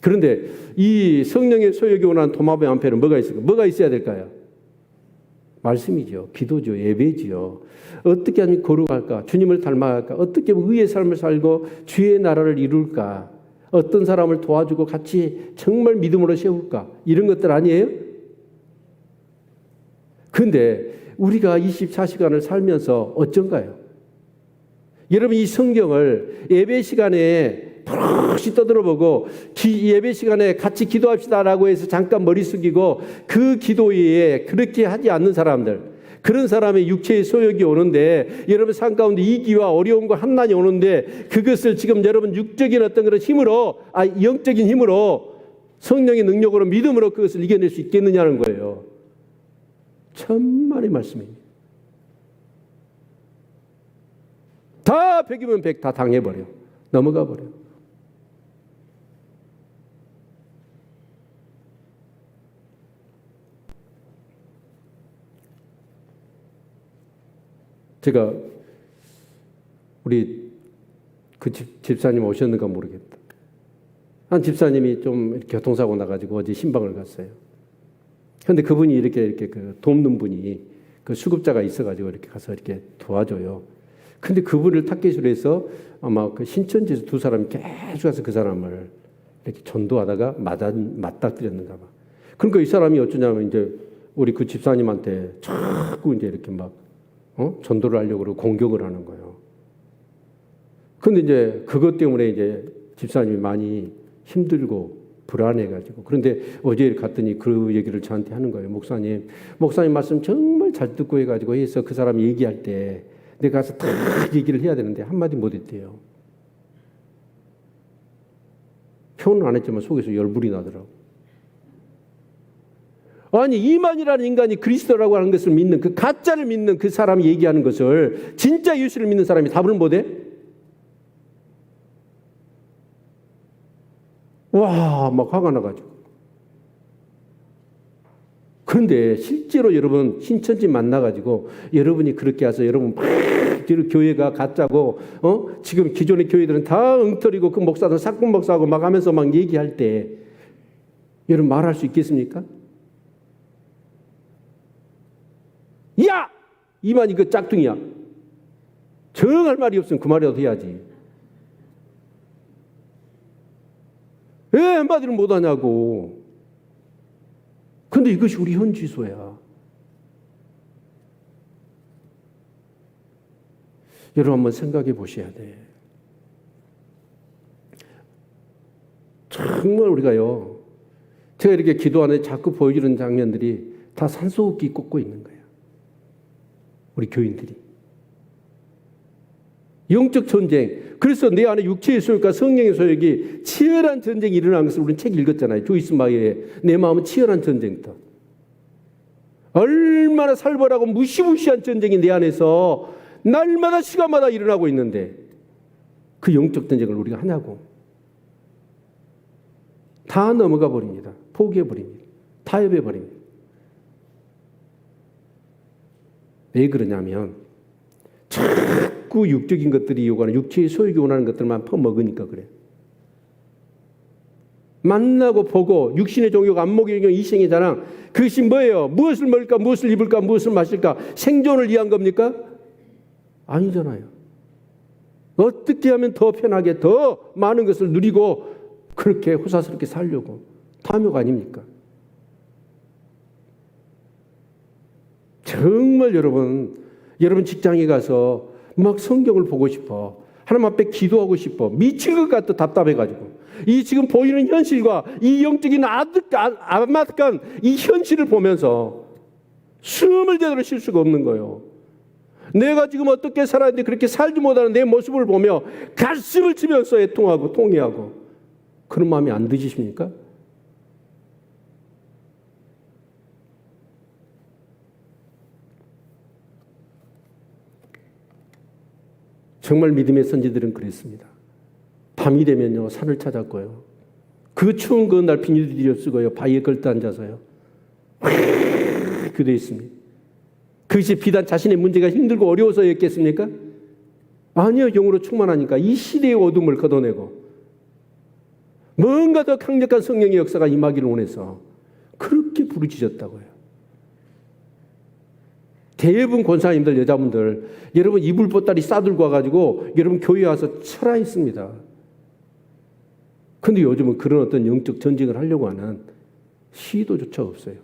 그런데 이 성령의 소욕이 원하는 도마뱀 앞에는 뭐가 있을까? 뭐가 있어야 될까요? 말씀이죠. 기도죠. 예배지요. 어떻게 하면 거룩할까? 주님을 닮아갈까? 어떻게 의의 삶을 살고 주의 나라를 이룰까? 어떤 사람을 도와주고 같이 정말 믿음으로 세울까? 이런 것들 아니에요? 그런데 우리가 24시간을 살면서 어쩐가요? 여러분 이 성경을 예배 시간에 푹이 떠들어보고 예배 시간에 같이 기도합시다라고 해서 잠깐 머리 숙이고 그 기도에 그렇게 하지 않는 사람들, 그런 사람의 육체의 소욕이 오는데 여러분 삶 가운데 이기와 어려움과 한난이 오는데 그것을 지금 여러분 육적인 어떤 그런 힘으로 영적인 힘으로 성령의 능력으로 믿음으로 그것을 이겨낼 수 있겠느냐는 거예요. 천만의 말씀입니다. 다 100이면 100 다 당해버려. 넘어가 버려. 제가 우리 그 집사님 오셨는가 모르겠다. 한 집사님이 좀 이렇게 교통사고 나가지고 어제 신방을 갔어요. 그런데 그분이 이렇게 그 돕는 분이 그 수급자가 있어가지고 이렇게 가서 이렇게 도와줘요. 근데 그분을 타겟으로 해서 아마 그 신천지에서 두 사람이 계속 가서 그 사람을 이렇게 전도하다가 맞닥뜨렸는가 봐. 그러니까 이 사람이 어쩌냐면 이제 우리 그 집사님한테 자꾸 이제 이렇게 막 전도를 하려고 그러고 공격을 하는 거예요. 근데 이제 그것 때문에 이제 집사님이 많이 힘들고 불안해가지고. 그런데 어제 갔더니 그 얘기를 저한테 하는 거예요. 목사님 말씀 정말 잘 듣고 해가지고 해서 그 사람이 얘기할 때 내가 가서 다 얘기를 해야 되는데 한마디 못 했대요. 표현은 안 했지만 속에서 열불이 나더라고. 아니 이만이라는 인간이 그리스도라고 하는 것을 믿는 그 가짜를 믿는 그 사람이 얘기하는 것을 진짜 예수를 믿는 사람이 답을 못해? 와, 막 화가 나가지고. 그런데 실제로 여러분 신천지 만나가지고 여러분이 그렇게 해서 여러분 막 교회가 가짜고 지금 기존의 교회들은 다 엉터리고 그 목사들 사건 목사하고 막 하면서 막 얘기할 때 여러분 말할 수 있겠습니까? 야! 이만 이거 짝퉁이야. 정할 말이 없으면 그 말이라도 해야지. 왜 한마디를 못하냐고. 근데 이것이 우리 현지소야. 여러분 한번 생각해 보셔야 돼. 정말 우리가요. 제가 이렇게 기도하는데 자꾸 보여주는 장면들이 다 산소호흡기 꽂고 있는 거예요. 우리 교인들이. 영적 전쟁. 그래서 내 안에 육체의 소욕과 성령의 소욕이 치열한 전쟁이 일어나는 것을 우리는 책 읽었잖아요. 조이스 마이어의 내 마음은 치열한 전쟁터. 얼마나 살벌하고 무시무시한 전쟁이 내 안에서 날마다 시간마다 일어나고 있는데 그 영적 전쟁을 우리가 하냐고. 다 넘어가 버립니다. 포기해 버립니다. 타협해 버립니다. 왜 그러냐면 자꾸 육적인 것들이 요구하는 육체의 소욕이 원하는 것들만 퍼먹으니까 그래. 만나고 보고 육신의 종교가 안목의 종교 이생의 자랑 그것이 뭐예요? 무엇을 먹을까? 무엇을 입을까? 무엇을 마실까? 생존을 위한 겁니까? 아니잖아요. 어떻게 하면 더 편하게 더 많은 것을 누리고 그렇게 호사스럽게 살려고. 탐욕 아닙니까? 정말 여러분 직장에 가서 막 성경을 보고 싶어. 하나님 앞에 기도하고 싶어. 미칠 것 같아 답답해가지고. 이 지금 보이는 현실과 이 영적인 아마득한 이 현실을 보면서 숨을 제대로 쉴 수가 없는 거예요. 내가 지금 어떻게 살았는데 그렇게 살지 못하는 내 모습을 보며 가슴을 치면서 애통하고 통회하고 그런 마음이 안 드시십니까? 정말 믿음의 선지들은 그랬습니다. 밤이 되면요 산을 찾았고요. 그 추운 그 날 비닐을 쓰고요 바위에 걸터 앉아서요 기도했습니다. 그것이 비단 자신의 문제가 힘들고 어려워서였겠습니까? 아니요, 영으로 충만하니까 이 시대의 어둠을 걷어내고 뭔가 더 강력한 성령의 역사가 임하기를 원해서 그렇게 부르짖었다고요. 대부분 권사님들 여자분들 여러분 이불 보따리 싸들고 와가지고 여러분 교회 와서 철화했습니다. 근데 요즘은 그런 어떤 영적 전쟁을 하려고 하는 시도조차 없어요.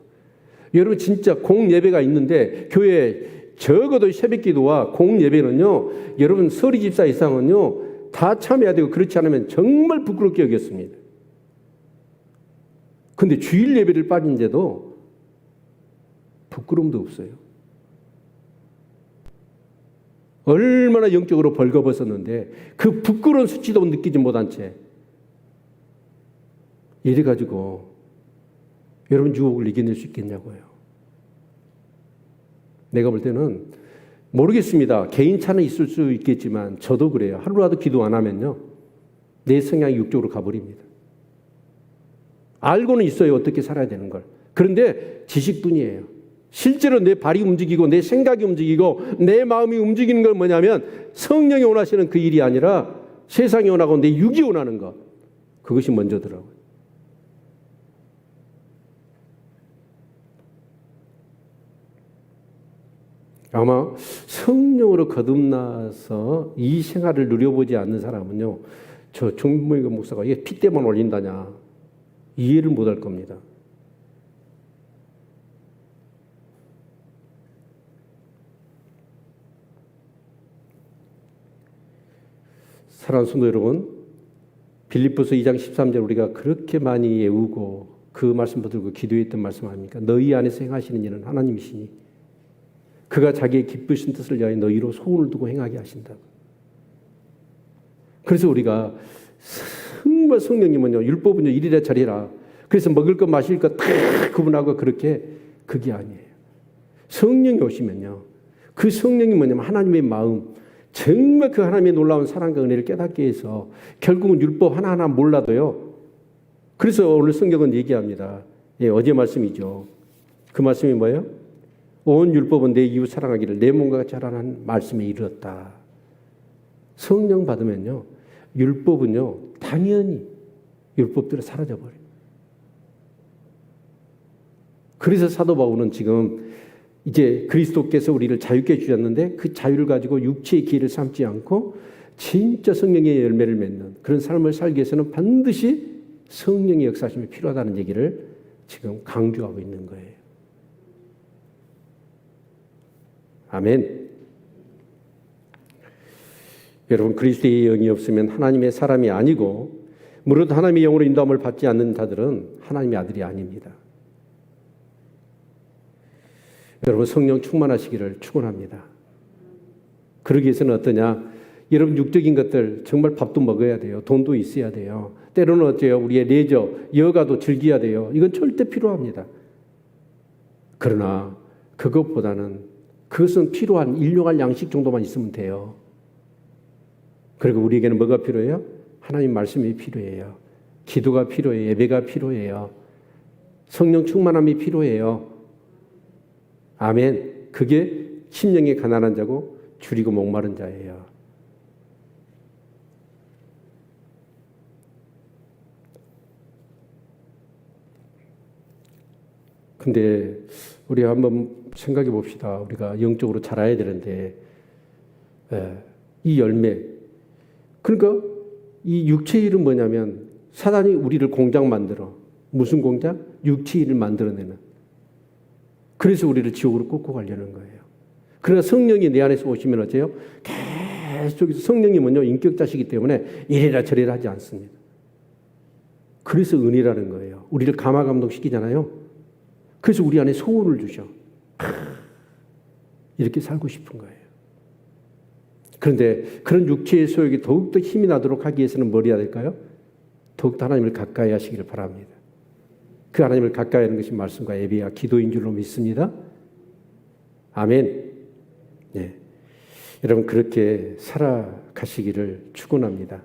여러분 진짜 공예배가 있는데 교회에 적어도 새벽기도와 공예배는요 여러분 서리 집사 이상은요 다 참여해야 되고 그렇지 않으면 정말 부끄럽게 여겼습니다. 근데 주일 예배를 빠진 데도 부끄러움도 없어요. 얼마나 영적으로 벌거벗었는데 그 부끄러운 수치도 느끼지 못한 채 이래가지고 여러분 유혹을 이겨낼 수 있겠냐고요. 내가 볼 때는 모르겠습니다. 개인차는 있을 수 있겠지만 저도 그래요. 하루라도 기도 안 하면요 내 성향이 육적으로 가버립니다. 알고는 있어요. 어떻게 살아야 되는 걸. 그런데 지식뿐이에요. 실제로 내 발이 움직이고 내 생각이 움직이고 내 마음이 움직이는 건 뭐냐면 성령이 원하시는 그 일이 아니라 세상이 원하고 내 육이 원하는 것. 그것이 먼저더라고요. 아마 성령으로 거듭나서 이 생활을 누려보지 않는 사람은요 저 정무이가 목사가 이게 피 때만 올린다냐 이해를 못할 겁니다. 사랑하는 성도 여러분, 빌립보서 2장 13절 우리가 그렇게 많이 외우고 그 말씀 붙들고 기도했던 말씀 아닙니까? 너희 안에서 행하시는 일은 하나님이시니 그가 자기의 기쁘신 뜻을 위하여 너희로 소원을 두고 행하게 하신다고. 그래서 우리가 정말 성령님은요 율법은요 이리라 저리라 그래서 먹을 것 마실 것 다 구분하고 그렇게 그게 아니에요. 성령이 오시면요 그 성령이 뭐냐면 하나님의 마음 정말 그 하나님의 놀라운 사랑과 은혜를 깨닫게 해서 결국은 율법 하나하나 몰라도요 그래서 오늘 성경은 얘기합니다. 예, 어제 말씀이죠. 그 말씀이 뭐예요? 온 율법은 내 이웃 사랑하기를 내 몸과 같이 하라는 말씀에 이르렀다. 성령 받으면요 율법은요 당연히 율법대로 사라져버려요. 그래서 사도 바울은 지금 이제 그리스도께서 우리를 자유케 주셨는데 그 자유를 가지고 육체의 기회를 삼지 않고 진짜 성령의 열매를 맺는 그런 삶을 살기 위해서는 반드시 성령의 역사심이 필요하다는 얘기를 지금 강조하고 있는 거예요. 아멘. 여러분 그리스도의 영이 없으면 하나님의 사람이 아니고 무릇 하나님의 영으로 인도함을 받지 않는 자들은 하나님의 아들이 아닙니다. 여러분 성령 충만하시기를 축원합니다. 그러기 위해서는 어떠냐? 여러분 육적인 것들 정말 밥도 먹어야 돼요. 돈도 있어야 돼요. 때로는 어때요? 우리의 레저, 여가도 즐겨야 돼요. 이건 절대 필요합니다. 그러나 그것보다는 그것은 필요한 일용할 양식 정도만 있으면 돼요. 그리고 우리에게는 뭐가 필요해요? 하나님 말씀이 필요해요. 기도가 필요해요. 예배가 필요해요. 성령 충만함이 필요해요. 아멘. 그게 심령이 가난한 자고 줄이고 목마른 자예요. 근데 우리 한번 생각해 봅시다. 우리가 영적으로 자라야 되는데 이 열매 그러니까 이 육체의 일은 뭐냐면 사단이 우리를 공장 만들어 무슨 공장? 육체의 일을 만들어내는 그래서 우리를 지옥으로 꽂고 가려는 거예요. 그러나 성령이 내 안에서 오시면 어째요? 계속 성령님은요 인격자시기 때문에 이래라 저래라 하지 않습니다. 그래서 은혜라는 거예요. 우리를 감화감동시키잖아요. 그래서 우리 안에 소원을 주셔. 이렇게 살고 싶은 거예요. 그런데 그런 육체의 소욕이 더욱더 힘이 나도록 하기 위해서는 뭘 해야 될까요? 더욱더 하나님을 가까이 하시기를 바랍니다. 그 하나님을 가까이 하는 것이 말씀과 예배와 기도인 줄로 믿습니다. 아멘. 네. 여러분 그렇게 살아가시기를 축원합니다.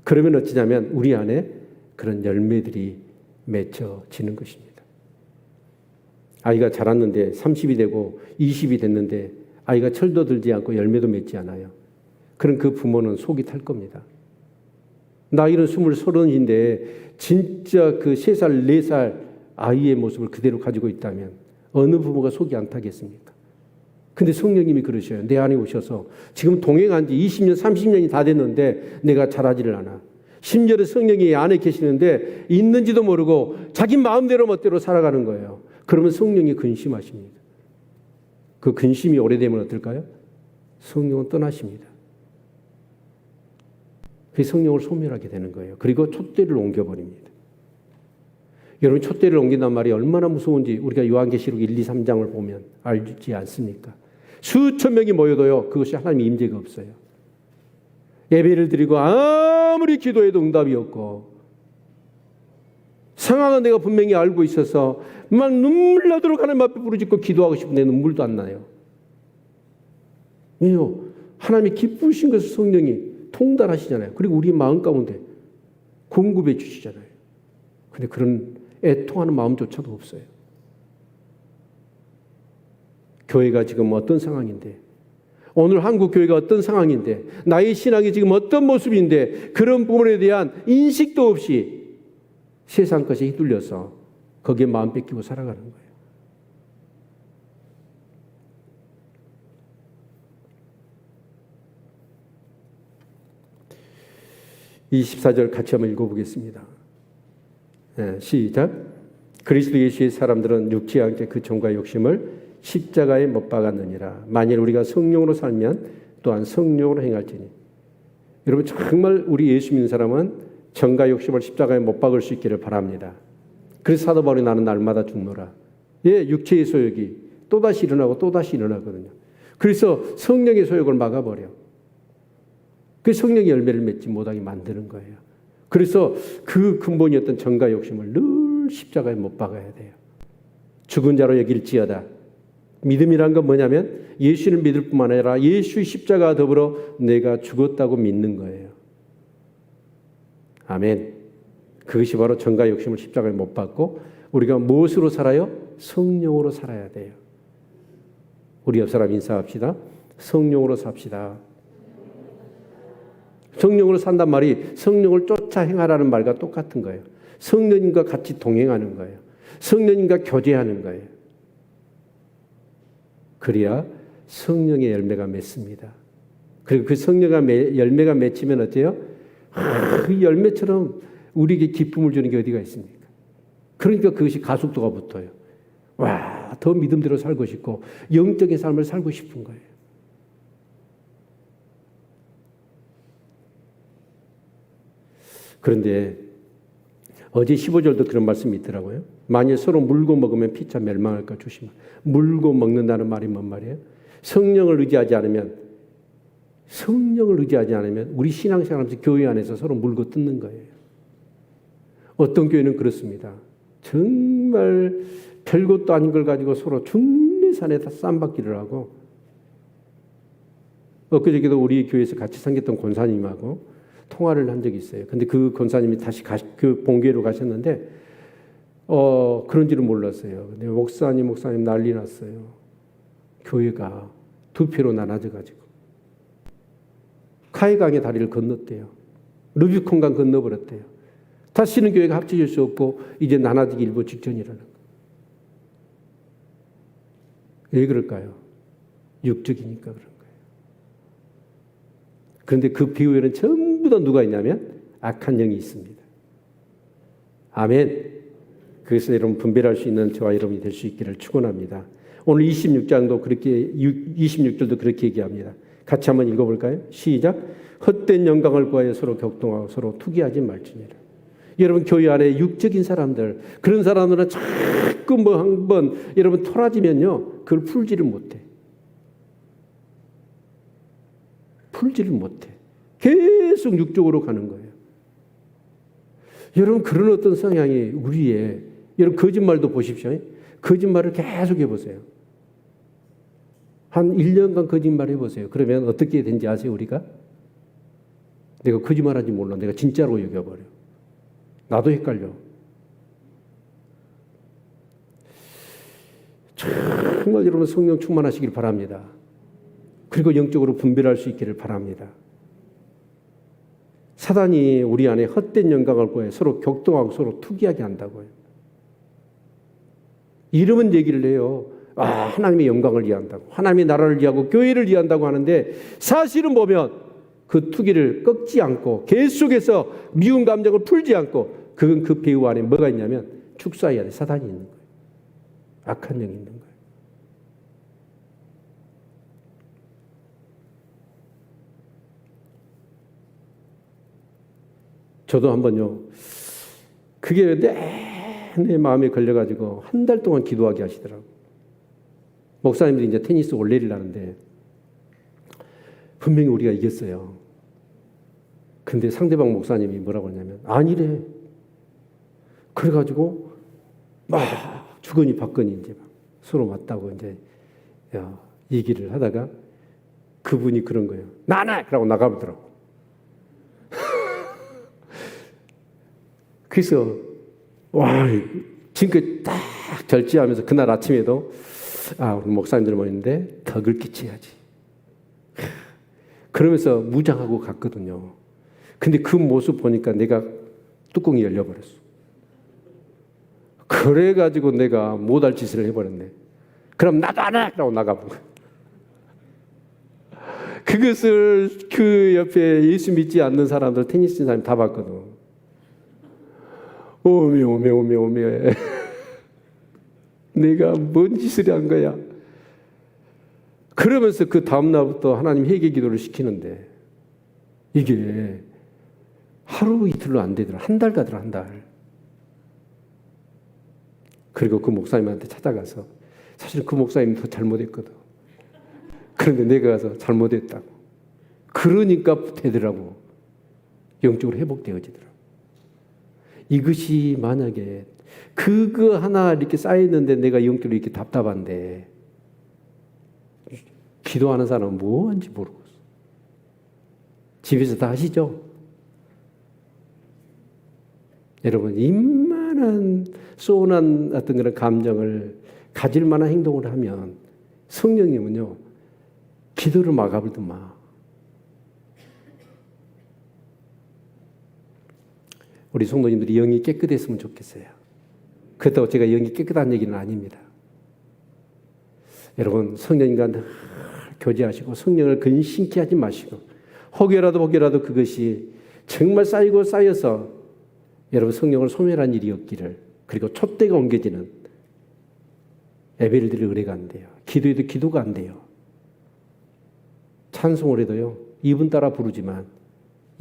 그러면 어찌냐면 우리 안에 그런 열매들이 맺혀지는 것입니다. 아이가 자랐는데 30이 되고 20이 됐는데 아이가 철도 들지 않고 열매도 맺지 않아요. 그럼 그 부모는 속이 탈 겁니다. 나이는 20, 30인데 진짜 그 3살, 4살 아이의 모습을 그대로 가지고 있다면 어느 부모가 속이 안 타겠습니까? 근데 성령님이 그러셔요. 내 안에 오셔서 지금 동행한 지 20년, 30년이 다 됐는데 내가 잘하지를 않아. 심지어 성령이 안에 계시는데 있는지도 모르고 자기 마음대로 멋대로 살아가는 거예요. 그러면 성령이 근심하십니다. 그 근심이 오래되면 어떨까요? 성령은 떠나십니다. 그 성령을 소멸하게 되는 거예요. 그리고 촛대를 옮겨버립니다. 여러분 촛대를 옮긴단 말이 얼마나 무서운지 우리가 요한계시록 1, 2, 3장을 보면 알지 않습니까? 수천 명이 모여도요 그것이 하나님의 임재가 없어요. 예배를 드리고 아무리 기도해도 응답이 없고 상황은 내가 분명히 알고 있어서 막 눈물 나도록 하나님 앞에 부르짖고 기도하고 싶은데 눈물도 안 나요. 왜요? 하나님이 기쁘신 것을 성령이 통달하시잖아요. 그리고 우리 마음 가운데 공급해 주시잖아요. 근데 그런 애통하는 마음조차도 없어요. 교회가 지금 어떤 상황인데, 오늘 한국 교회가 어떤 상황인데, 나의 신앙이 지금 어떤 모습인데 그런 부분에 대한 인식도 없이 세상 것에 휘둘려서 거기에 마음 뺏기고 살아가는 거예요. 이 14절 같이 한번 읽어보겠습니다. 네, 시작. 그리스도 예수의 사람들은 육체에 함께 그 정과 욕심을 십자가에 못 박았느니라. 만일 우리가 성령으로 살면 또한 성령으로 행할지니. 여러분 정말 우리 예수 믿는 사람은 정과 욕심을 십자가에 못 박을 수 있기를 바랍니다. 그래서 사도 바울이 나는 날마다 죽노라. 예, 육체의 소욕이 또다시 일어나고 또다시 일어나거든요. 그래서 성령의 소욕을 막아버려. 그 성령의 열매를 맺지 못하게 만드는 거예요. 그래서 그 근본이었던 정과 욕심을 늘 십자가에 못 박아야 돼요. 죽은 자로 여길지어다. 믿음이란 건 뭐냐면 예수를 믿을 뿐만 아니라 예수의 십자가와 더불어 내가 죽었다고 믿는 거예요. 아멘. 그것이 바로 정과 욕심을 십자가에 못 박고 우리가 무엇으로 살아요? 성령으로 살아야 돼요. 우리 옆 사람 인사합시다. 성령으로 삽시다. 성령으로 산단 말이 성령을 쫓아 행하라는 말과 똑같은 거예요. 성령님과 같이 동행하는 거예요. 성령님과 교제하는 거예요. 그래야 성령의 열매가 맺습니다. 그리고 그 성령의 열매가 맺히면 어때요? 그 열매처럼 우리에게 기쁨을 주는 게 어디가 있습니까? 그러니까 그것이 가속도가 붙어요. 와, 더 믿음대로 살고 싶고 영적인 삶을 살고 싶은 거예요. 그런데 어제 15절도 그런 말씀이 있더라고요. 만일 서로 물고 먹으면 피차 멸망할까 조심하. 물고 먹는다는 말이 뭔 말이에요? 성령을 의지하지 않으면 우리 신앙생활하면서 교회 안에서 서로 물고 뜯는 거예요. 어떤 교회는 그렇습니다. 정말 별것도 아닌 걸 가지고 서로 중내산에다 쌈박기를 하고, 엊그저께도 우리 교회에서 같이 섬겼던 권사님하고 통화를 한 적이 있어요. 근데 그 권사님이 다시 그 본교회로 가셨는데 그런 줄은 몰랐어요. 근데 목사님 난리 났어요. 교회가 두 표로 나눠져 가지고 카이강의 다리를 건넜대요. 루비콘강 건너버렸대요. 다시는 교회가 합쳐질 수 없고 이제 나눠지기 일보 직전이라는 거예요. 왜 그럴까요? 육적이니까 그런 거예요. 그런데 그 비후에는 전부 다 누가 있냐면 악한 영이 있습니다. 아멘. 그래서 여러분 분별할 수 있는 저와 여러분이 될 수 있기를 축원합니다. 오늘 26절도 그렇게 얘기합니다. 같이 한번 읽어볼까요? 시작. 헛된 영광을 구하여 서로 격동하고 서로 투기하지 말지니라. 여러분 교회 안에 육적인 사람들, 그런 사람들은 자꾸 뭐 한번 여러분 토라지면요 그걸 풀지를 못해. 계속 육적으로 가는 거예요. 여러분 그런 어떤 성향이 우리의, 여러분 거짓말도 보십시오. 거짓말을 계속 해보세요. 한 1년간 거짓말 해보세요. 그러면 어떻게 된지 아세요, 우리가? 내가 거짓말하지 몰라. 내가 진짜로 여겨버려. 나도 헷갈려. 정말 여러분 성령 충만하시길 바랍니다. 그리고 영적으로 분별할 수 있기를 바랍니다. 사단이 우리 안에 헛된 영광을 구해 서로 격동하고 서로 투기하게 한다고요. 이름은 얘기를 해요. 하나님의 영광을 위한다고, 하나님의 나라를 위하고 교회를 위한다고 하는데 사실은 보면 그 투기를 꺾지 않고 계속해서 미운 감정을 풀지 않고 그건 그 배후 안에 뭐가 있냐면 축사해야 돼. 사단이 있는 거예요. 악한 영이 있는 거예요. 저도 한번요, 그게 내 마음에 걸려가지고 한 달 동안 기도하게 하시더라고요. 목사님들이 이제 테니스 올레리를 하는데 분명히 우리가 이겼어요. 근데 상대방 목사님이 뭐라고 하냐면 아니래. 그래가지고 막 주거니 받거니 이제 막 서로 맞다고 이제 얘기를 하다가 그분이 그런 거예요. 나나! 라고 나가보더라고. 그래서 지금까지 딱 절제하면서 그날 아침에도 우리 목사님들 모였는데 덕을 끼쳐야지. 그러면서 무장하고 갔거든요. 근데 그 모습 보니까 내가 뚜껑이 열려버렸어. 그래가지고 내가 못할 짓을 해버렸네. 그럼 나도 안 해! 라고 나가본 거야. 그것을 그 옆에 예수 믿지 않는 사람들, 테니스 치는 사람이 다 봤거든. 오메. 내가 뭔 짓을 한 거야. 그러면서 그 다음날부터 하나님 회개 기도를 시키는데 이게 하루 이틀로 안 되더라. 한 달 가더라, 한 달. 그리고 그 목사님한테 찾아가서 사실 그 목사님이 더 잘못했거든. 그런데 내가 가서 잘못했다고. 그러니까 되더라고. 영적으로 회복되어지더라고. 이것이 만약에 그거 하나 이렇게 쌓여있는데 내가 영적으로 이렇게 답답한데 기도하는 사람은 뭐 하는지 모르고 있어. 집에서 다 하시죠? 여러분, 이만한 소원한 어떤 그런 감정을 가질 만한 행동을 하면 성령님은요, 기도를 막아버리더만. 우리 성도님들이 영이 깨끗했으면 좋겠어요. 그렇다고 제가 영이 깨끗한 얘기는 아닙니다. 여러분, 성령님과 늘 교제하시고 성령을 근심케 하지 마시고 혹여라도 그것이 정말 쌓여서 여러분 성령을 소멸한 일이 없기를, 그리고 촛대가 옮겨지는 예배를 드릴 의뢰가 안 돼요. 기도해도 기도가 안 돼요. 찬송을 해도요, 입은 따라 부르지만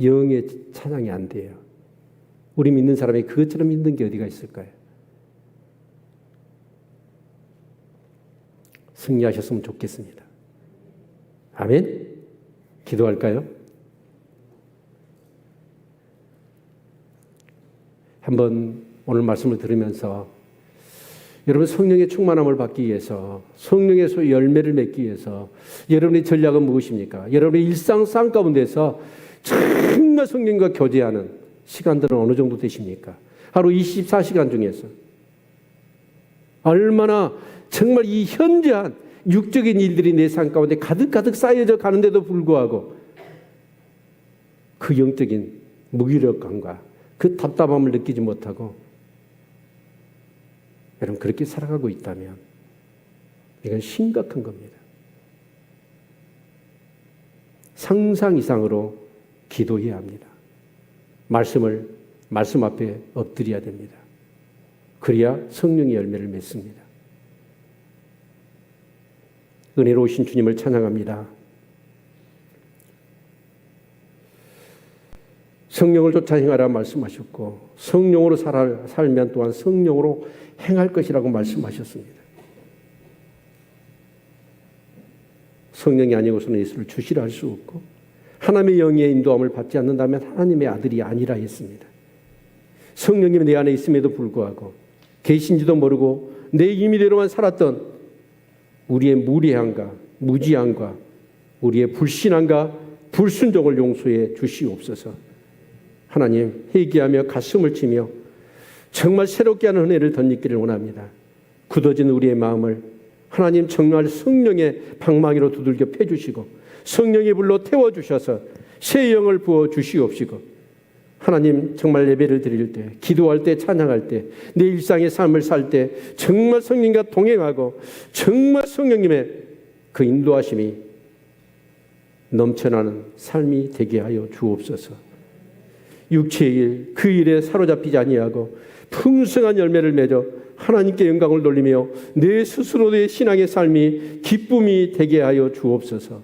영의 찬양이 안 돼요. 우리 믿는 사람이 그것처럼 믿는 게 어디가 있을까요? 승리하셨으면 좋겠습니다. 아멘? 기도할까요? 한번 오늘 말씀을 들으면서 여러분 성령의 충만함을 받기 위해서, 성령의 소위 열매를 맺기 위해서 여러분의 전략은 무엇입니까? 여러분의 일상 삶 가운데서 정말 성령과 교제하는 시간들은 어느 정도 되십니까? 하루 24시간 중에서 얼마나 정말 이 현저한 육적인 일들이 내 삶 가운데 가득 쌓여져 가는데도 불구하고 그 영적인 무기력감과 그 답답함을 느끼지 못하고 여러분 그렇게 살아가고 있다면 이건 심각한 겁니다. 상상 이상으로 기도해야 합니다. 말씀 앞에 엎드려야 됩니다. 그래야 성령의 열매를 맺습니다. 은혜로우신 주님을 찬양합니다. 성령을 쫓아 행하라 말씀하셨고 성령으로 살면 또한 성령으로 행할 것이라고 말씀하셨습니다. 성령이 아니고서는 예수를 주시라 할 수 없고 하나님의 영의 인도함을 받지 않는다면 하나님의 아들이 아니라 했습니다. 성령님이 내 안에 있음에도 불구하고 계신지도 모르고 내 임의대로만 살았던 우리의 무례함과 무지함과 우리의 불신함과 불순종을 용서해 주시옵소서. 하나님, 회개하며 가슴을 치며 정말 새롭게 하는 은혜를 덧입기를 원합니다. 굳어진 우리의 마음을 하나님 정말 성령의 방망이로 두들겨 패주시고 성령의 불로 태워주셔서 새 영을 부어 주시옵시고, 하나님 정말 예배를 드릴 때, 기도할 때, 찬양할 때, 내 일상의 삶을 살 때 정말 성령과 동행하고 정말 성령님의 그 인도하심이 넘쳐나는 삶이 되게 하여 주옵소서. 육체의 일, 그 일에 사로잡히지 아니하고 풍성한 열매를 맺어 하나님께 영광을 돌리며 내 스스로의 신앙의 삶이 기쁨이 되게 하여 주옵소서.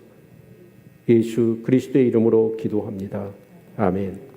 예수 그리스도의 이름으로 기도합니다. 아멘.